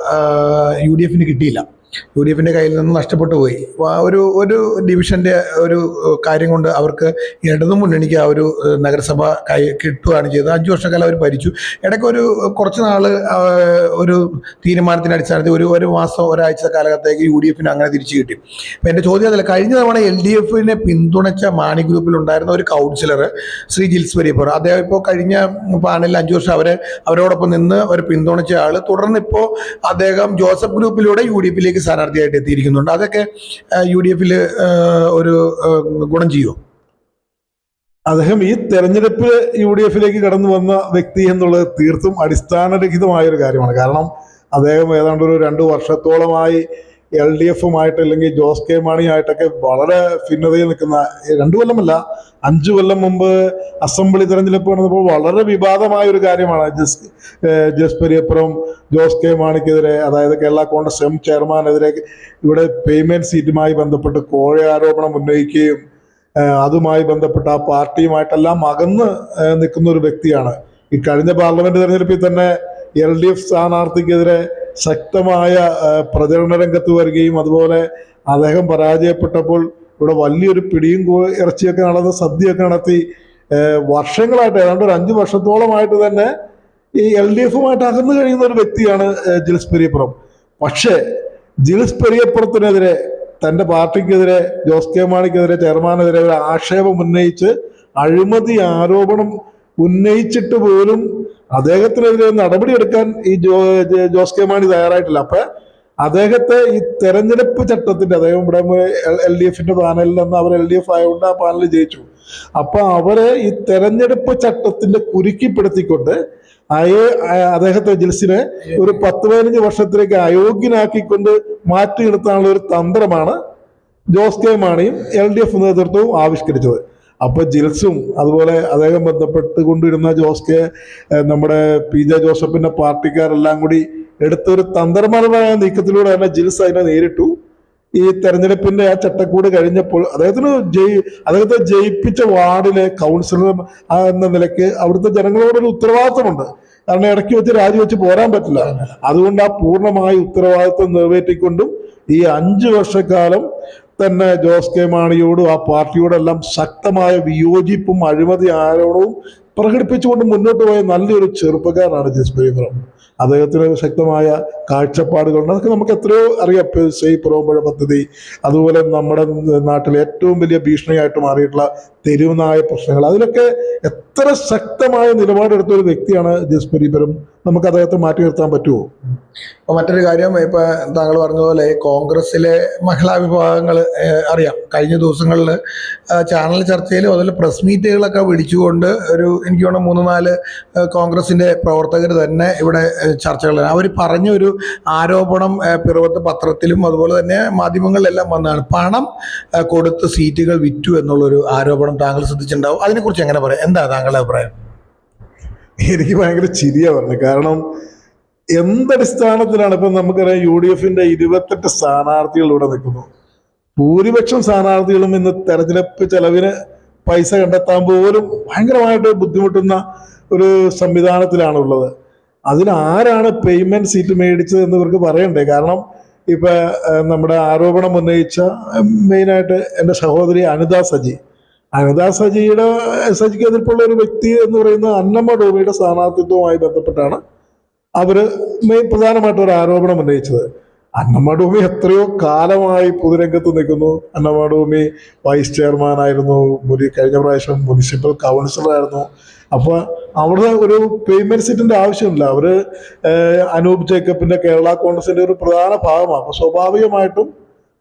UDFിന് കിട്ടിയില്ല. UDFിൻ്റെ കയ്യിൽ നിന്ന് നഷ്ടപ്പെട്ടു പോയി. ഒരു ഡിവിഷൻ്റെ ഒരു കാര്യം കൊണ്ട് അവർക്ക് ഇടതു മുന്നണിക്ക് ആ ഒരു നഗരസഭ കിട്ടുകയാണ് ചെയ്തത്. 5 വർഷക്കാലം അവർ ഭരിച്ചു. ഇടയ്ക്ക് കുറച്ച് നാൾ ഒരു തീരുമാനത്തിൻ്റെ അടിസ്ഥാനത്തിൽ ഒരു മാസം ഒരാഴ്ച കാലഘട്ടത്തേക്ക് UDFിന് അങ്ങനെ തിരിച്ചു കിട്ടി. അപ്പം എൻ്റെ ചോദ്യം അതല്ല, കഴിഞ്ഞ തവണ LDFിനെ പിന്തുണച്ച മാണി ഗ്രൂപ്പിലുണ്ടായിരുന്ന ഒരു കൗൺസിലർ ശ്രീ ജിൽസ് വരിയപ്പുറം, അദ്ദേഹം ഇപ്പോൾ കഴിഞ്ഞ പാനലിൽ 5 വർഷം അവരോടൊപ്പം നിന്ന് ഒരു പിന്തുണച്ച ആൾ, തുടർന്ന് ഇപ്പോൾ അദ്ദേഹം ജോസഫ് ഗ്രൂപ്പിലൂടെ UDFിലേക്ക് സ്ഥാനാർത്ഥിയായിട്ട് എത്തിയിരിക്കുന്നുണ്ട്. അതൊക്കെ UDFിൽ ഒരു ഗുണം ചെയ്യുമോ? അദ്ദേഹം ഈ തെരഞ്ഞെടുപ്പിൽ UDF കടന്നു വന്ന വ്യക്തി എന്നുള്ളത് തീർത്തും അടിസ്ഥാനരഹിതമായ ഒരു കാര്യമാണ്. കാരണം അദ്ദേഹം ഏതാണ്ട് ഒരു 2 വർഷത്തോളമായി LDF അല്ലെങ്കിൽ ജോസ് കെ മാണിയായിട്ടൊക്കെ വളരെ ഭിന്നതയിൽ നിൽക്കുന്ന, 2 കൊല്ലമല്ല 5 കൊല്ലം മുമ്പ് അസംബ്ലി തെരഞ്ഞെടുപ്പ് നടന്നപ്പോൾ വളരെ വിവാദമായ ഒരു കാര്യമാണ് ജസ് പെരിയപ്പുറം ജോസ് കെ മാണിക്കെതിരെ, അതായത് കേരള കോൺഗ്രസ് ചെയർമാനെതിരെ ഇവിടെ പേയ്മെന്റ് സീറ്റുമായി ബന്ധപ്പെട്ട് കോഴ ആരോപണം ഉന്നയിക്കുകയും അതുമായി ബന്ധപ്പെട്ട ആ പാർട്ടിയുമായിട്ടെല്ലാം അകന്ന് നിൽക്കുന്ന ഒരു വ്യക്തിയാണ്. ഈ കഴിഞ്ഞ പാർലമെന്റ് തെരഞ്ഞെടുപ്പിൽ തന്നെ LDF സ്ഥാനാർത്ഥിക്കെതിരെ ശക്തമായ പ്രചരണ രംഗത്ത് വരികയും അതുപോലെ അദ്ദേഹം പരാജയപ്പെട്ടപ്പോൾ ഇവിടെ വലിയൊരു പിടിയും ഇറച്ചിയൊക്കെ നടന്ന് സദ്യയൊക്കെ നടത്തി വർഷങ്ങളായിട്ട് ഏതാണ്ട് ഒരു 5 വർഷത്തോളമായിട്ട് തന്നെ ഈ LDFുമായിട്ട് അകന്നു കഴിയുന്ന ഒരു വ്യക്തിയാണ് ജിൽസ് പെരിയപ്പുറം. പക്ഷേ ജിൽസ് പെരിയപ്പുറത്തിനെതിരെ, തൻ്റെ പാർട്ടിക്കെതിരെ, ജോസ് കെ മാണിക്കെതിരെ, ചെയർമാനെതിരെ ഒരു ആക്ഷേപം ഉന്നയിച്ച് അഴിമതി ആരോപണം ഉന്നയിച്ചിട്ട് പോലും അദ്ദേഹത്തിനെതിരെ നടപടിയെടുക്കാൻ ഈ ജോസ് കെ മാണി തയ്യാറായിട്ടില്ല. അപ്പൊ അദ്ദേഹത്തെ ഈ തെരഞ്ഞെടുപ്പ് ചട്ടത്തിന്റെ, അദ്ദേഹം ഇവിടെ LDFന്റെ പാനലിൽ നിന്ന് അവർ LDF ആയതുകൊണ്ട് ആ പാനൽ ജയിച്ചു. അപ്പൊ അവരെ ഈ തെരഞ്ഞെടുപ്പ് ചട്ടത്തിന്റെ കുരുക്കിപ്പെടുത്തിക്കൊണ്ട് അദ്ദേഹത്തെ ജിൽസിനെ ഒരു 10-15 വർഷത്തിലേക്ക് അയോഗ്യനാക്കിക്കൊണ്ട് മാറ്റി നിർത്താനുള്ള ഒരു തന്ത്രമാണ് ജോസ് കെ മാണിയും LDF നേതൃത്വവും ആവിഷ്കരിച്ചത്. അപ്പൊ ജിൽസും അതുപോലെ അദ്ദേഹം ബന്ധപ്പെട്ടുകൊണ്ടിരുന്ന നമ്മുടെ PJ ജോസഫിന്റെ പാർട്ടിക്കാരെല്ലാം കൂടി എടുത്തൊരു തന്ത്രപരമായ നീക്കത്തിലൂടെ തന്നെ ജിൽസ് അതിനെ നേരിട്ടു. ഈ തെരഞ്ഞെടുപ്പിന്റെ ആ ചട്ടക്കൂട് കഴിഞ്ഞപ്പോൾ അദ്ദേഹത്തെ ജയിപ്പിച്ച വാർഡിലെ കൗൺസിലർ എന്ന നിലയ്ക്ക് അവിടുത്തെ ജനങ്ങളോടൊരു ഉത്തരവാദിത്തമുണ്ട്. കാരണം ഇടയ്ക്ക് വെച്ച് രാജിവെച്ച് പോരാൻ പറ്റില്ല. അതുകൊണ്ട് ആ പൂർണ്ണമായ ഉത്തരവാദിത്വം നിറവേറ്റിക്കൊണ്ടും ഈ 5 വർഷക്കാലം തന്നെ ജോസ് കെ മാണിയോടും ആ പാർട്ടിയോടെല്ലാം ശക്തമായ വിയോജിപ്പും അഴിമതി ആരോപണവും പ്രകടിപ്പിച്ചുകൊണ്ട് മുന്നോട്ട് പോയ നല്ലൊരു ചെറുപ്പക്കാരനാണ് ജിൽസ് പെരിയപ്പുറം. അദ്ദേഹത്തിന് ശക്തമായ കാഴ്ചപ്പാടുകളുണ്ട്. അതൊക്കെ നമുക്ക് എത്രയോ അറിയാം. പുറമ്പുഴ പദ്ധതി, അതുപോലെ നമ്മുടെ നാട്ടിലെ ഏറ്റവും വലിയ ഭീഷണിയായിട്ട് മാറിയിട്ടുള്ള തെരുവ് നായ പ്രശ്നങ്ങൾ, അതിലൊക്കെ എത്ര ശക്തമായ നിലപാടെടുത്ത ഒരു വ്യക്തിയാണ് ജിൽസ് പെരിയപ്പുറം. നമുക്ക് അദ്ദേഹത്തെ മാറ്റി നിർത്താൻ പറ്റുമോ? അപ്പോൾ മറ്റൊരു കാര്യം, ഇപ്പൊ താങ്കൾ പറഞ്ഞതുപോലെ കോൺഗ്രസിലെ മഹിളാ വിഭാഗങ്ങൾ അറിയാം, കഴിഞ്ഞ ദിവസങ്ങളിൽ ചാനൽ ചർച്ചയിലും അതുപോലെ പ്രസ് മീറ്റുകളൊക്കെ വിളിച്ചുകൊണ്ട് എനിക്ക് തോന്നുന്നു 3-4 കോൺഗ്രസിന്റെ പ്രവർത്തകർ തന്നെ ഇവിടെ ചർച്ചകളിലാണ്. അവർ പറഞ്ഞ ഒരു ആരോപണം പിറവത്ത് പത്രത്തിലും അതുപോലെ തന്നെ മാധ്യമങ്ങളിലെല്ലാം വന്നതാണ്. പണം കൊടുത്ത് സീറ്റുകൾ വിറ്റു എന്നുള്ളൊരു ആരോപണം താങ്കൾ ശ്രദ്ധിച്ചിട്ടുണ്ടാവും. അതിനെക്കുറിച്ച് എങ്ങനെ പറയാം? എന്താ താങ്കളുടെ അഭിപ്രായം? എനിക്ക് ഭയങ്കര ചിരിയാണ് പറഞ്ഞത്. കാരണം എന്തടിസ്ഥാനത്തിലാണ് ഇപ്പം നമുക്കറിയാം UDFന്റെ 28 സ്ഥാനാർത്ഥികൾ ഇവിടെ നിൽക്കുന്നു. ഭൂരിപക്ഷം സ്ഥാനാർത്ഥികളും ഇന്ന് തെരഞ്ഞെടുപ്പ് ചെലവിന് പൈസ കണ്ടെത്താൻ പോലും ഭയങ്കരമായിട്ട് ബുദ്ധിമുട്ടുന്ന ഒരു സംവിധാനത്തിലാണ് ഉള്ളത്. അതിനാരാണ് പേയ്മെന്റ് സീറ്റ് മേടിച്ചത് എന്ന് ഇവർക്ക് പറയണ്ടേ? കാരണം ഇപ്പൊ നമ്മുടെ ആരോപണം ഉന്നയിച്ച മെയിനായിട്ട് എൻ്റെ സഹോദരി അനിത സജിക്ക് എതിർപ്പുള്ള ഒരു വ്യക്തി എന്ന് പറയുന്ന അന്നമ്മ ടോമിയുടെ സ്ഥാനാർത്ഥിത്വവുമായി ബന്ധപ്പെട്ടാണ് അവര് പ്രധാനമായിട്ടും ഒരു ആരോപണം ഉന്നയിച്ചത്. അന്നമ്മ ടോമി എത്രയോ കാലമായി പൊതുരംഗത്ത് നിൽക്കുന്നു. അന്നമ്മ ടോമി വൈസ് ചെയർമാൻ ആയിരുന്നു, കഴിഞ്ഞ പ്രാവശ്യം മുനിസിപ്പൽ കൗൺസിലറായിരുന്നു. അപ്പൊ അവിടെ ഒരു പേയ്മെന്റ് സീറ്റിന്റെ ആവശ്യമില്ല. അവര് അനൂപ് ജേക്കബിന്റെ കേരള കോൺഗ്രസിന്റെ ഒരു പ്രധാന ഭാഗമാണ്. അപ്പൊ സ്വാഭാവികമായിട്ടും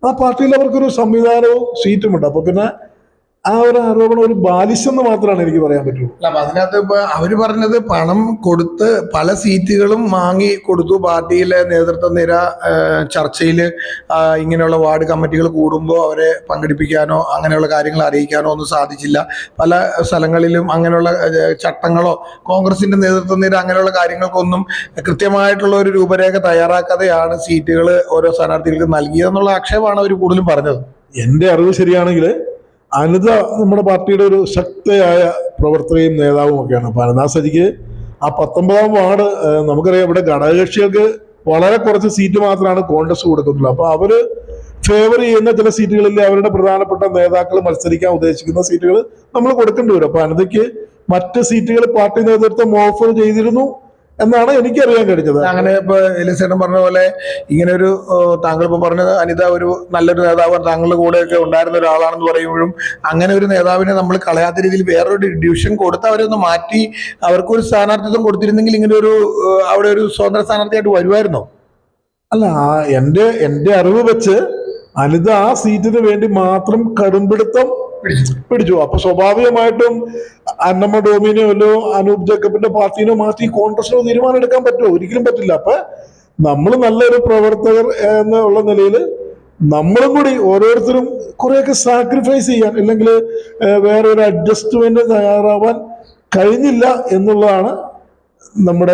ആ പാർട്ടിയിൽ അവർക്കൊരു സംവിധാനവും സീറ്റുമുണ്ട്. അപ്പൊ പിന്നെ ആ ഒരു ആരോപണം ഒരു ബാലിശെന്ന് മാത്രമാണ് എനിക്ക് പറയാൻ പറ്റുള്ളൂ. അപ്പൊ അതിനകത്ത് ഇപ്പൊ അവര് പറഞ്ഞത് പണം കൊടുത്ത് പല സീറ്റുകളും വാങ്ങി കൊടുത്തു. പാർട്ടിയിലെ നേതൃത്വ നിര ചർച്ചയിൽ ഇങ്ങനെയുള്ള വാർഡ് കമ്മിറ്റികൾ കൂടുമ്പോൾ അവരെ പങ്കെടുപ്പിക്കാനോ അങ്ങനെയുള്ള കാര്യങ്ങൾ അറിയിക്കാനോ ഒന്നും സാധിച്ചില്ല. പല സ്ഥലങ്ങളിലും അങ്ങനെയുള്ള ചട്ടങ്ങളോ കോൺഗ്രസിന്റെ നേതൃത്വ നിര അങ്ങനെയുള്ള കാര്യങ്ങൾക്കൊന്നും കൃത്യമായിട്ടുള്ള ഒരു രൂപരേഖ തയ്യാറാക്കാതെയാണ് സീറ്റുകൾ ഓരോ സ്ഥാനാർത്ഥികൾക്ക് നൽകിയതെന്നുള്ള ആക്ഷേപമാണ് അവർ കൂടുതലും പറഞ്ഞത്. എൻ്റെ അറിവ് ശരിയാണെങ്കിൽ അനിത നമ്മുടെ പാർട്ടിയുടെ ഒരു ശക്തയായ പ്രവർത്തകയും നേതാവും ഒക്കെയാണ്. അപ്പൊ അനിത സജിക്ക് ആ 19-ാം വാർഡ് നമുക്കറിയാം, ഇവിടെ ഘടകകക്ഷികൾക്ക് വളരെ കുറച്ച് സീറ്റ് മാത്രമാണ് കോൺഗ്രസ് കൊടുക്കുന്നുള്ളൂ. അപ്പൊ അവര് ഫേവർ ചെയ്യുന്ന ചില സീറ്റുകളിൽ അവരുടെ പ്രധാനപ്പെട്ട നേതാക്കൾ മത്സരിക്കാൻ ഉദ്ദേശിക്കുന്ന സീറ്റുകൾ നമ്മൾ കൊടുക്കേണ്ടി വരും. അപ്പൊ അനിതയ്ക്ക് മറ്റ് സീറ്റുകൾ പാർട്ടി നേതൃത്വം ഓഫർ ചെയ്തിരുന്നു എന്നാണ് എനിക്കറിയാൻ കഴിഞ്ഞത്. അങ്ങനെ ഇപ്പൊ എലിസേട്ടൻ പറഞ്ഞ പോലെ ഇങ്ങനെ ഒരു താങ്കൾ ഇപ്പൊ പറഞ്ഞത് അനിത ഒരു നല്ലൊരു നേതാവ് താങ്കളുടെ കൂടെയൊക്കെ ഉണ്ടായിരുന്ന ഒരാളാണെന്ന് പറയുമ്പോഴും അങ്ങനെ ഒരു നേതാവിനെ നമ്മൾ കളയാത്ത രീതിയിൽ വേറൊരു ഡിവിഷൻ കൊടുത്ത് അവരൊന്ന് മാറ്റി അവർക്കൊരു സ്ഥാനാർത്ഥിത്വം കൊടുത്തിരുന്നെങ്കിൽ ഇങ്ങനെ ഒരു അവിടെ ഒരു സ്വതന്ത്ര സ്ഥാനാർത്ഥിയായിട്ട് വരുമായിരുന്നോ? അല്ല, എൻ്റെ അറിവ് വെച്ച് അനിത ആ സീറ്റിന് വേണ്ടി മാത്രം കടുംപിടുത്തം പിടിച്ചു. അപ്പൊ സ്വാഭാവികമായിട്ടും അന്നമ്മ ഡോമിനെയോ അനൂപ് ജേക്കബിന്റെ പാർട്ടീനോ മാറ്റി കോൺഗ്രസിനോ തീരുമാനം എടുക്കാൻ പറ്റുമോ? ഒരിക്കലും പറ്റില്ല. അപ്പൊ നമ്മൾ നല്ലൊരു പ്രവർത്തകർ എന്നുള്ള നിലയിൽ നമ്മളും കൂടി ഓരോരുത്തരും കുറെയൊക്കെ സാക്രിഫൈസ് ചെയ്യാൻ, അല്ലെങ്കിൽ വേറെ ഒരു അഡ്ജസ്റ്റ്മെന്റ് തയ്യാറാവാൻ കഴിഞ്ഞില്ല എന്നുള്ളതാണ്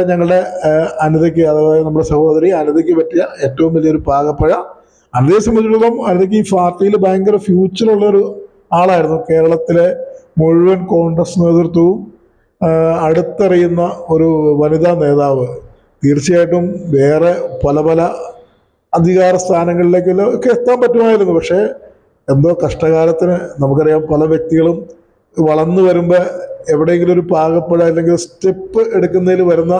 ഞങ്ങളുടെ അനിതയ്ക്ക്, അതായത് നമ്മുടെ സഹോദരി അനിതയ്ക്ക് പറ്റിയ ഏറ്റവും വലിയൊരു പാകപ്പഴ. അനിതയെ സംബന്ധിച്ചിടത്തോളം അനിതയ്ക്ക് ഈ പാർട്ടിയിൽ ഭയങ്കര ഫ്യൂച്ചറുള്ളൊരു ആളായിരുന്നു. കേരളത്തിലെ മുഴുവൻ കോൺഗ്രസ് നേതൃത്വവും അടുത്തറിയുന്ന ഒരു വനിതാ നേതാവ്. തീർച്ചയായിട്ടും വേറെ പല പല അധികാര സ്ഥാനങ്ങളിലേക്കൊക്കെ എത്താൻ പറ്റുമായിരുന്നു. പക്ഷേ എന്തോ കഷ്ടകാലത്തിന് നമുക്കറിയാം, പല വ്യക്തികളും വളർന്നു വരുമ്പോൾ എവിടെയെങ്കിലും ഒരു പാകപ്പഴ അല്ലെങ്കിൽ സ്റ്റെപ്പ് എടുക്കുന്നതിൽ വരുന്ന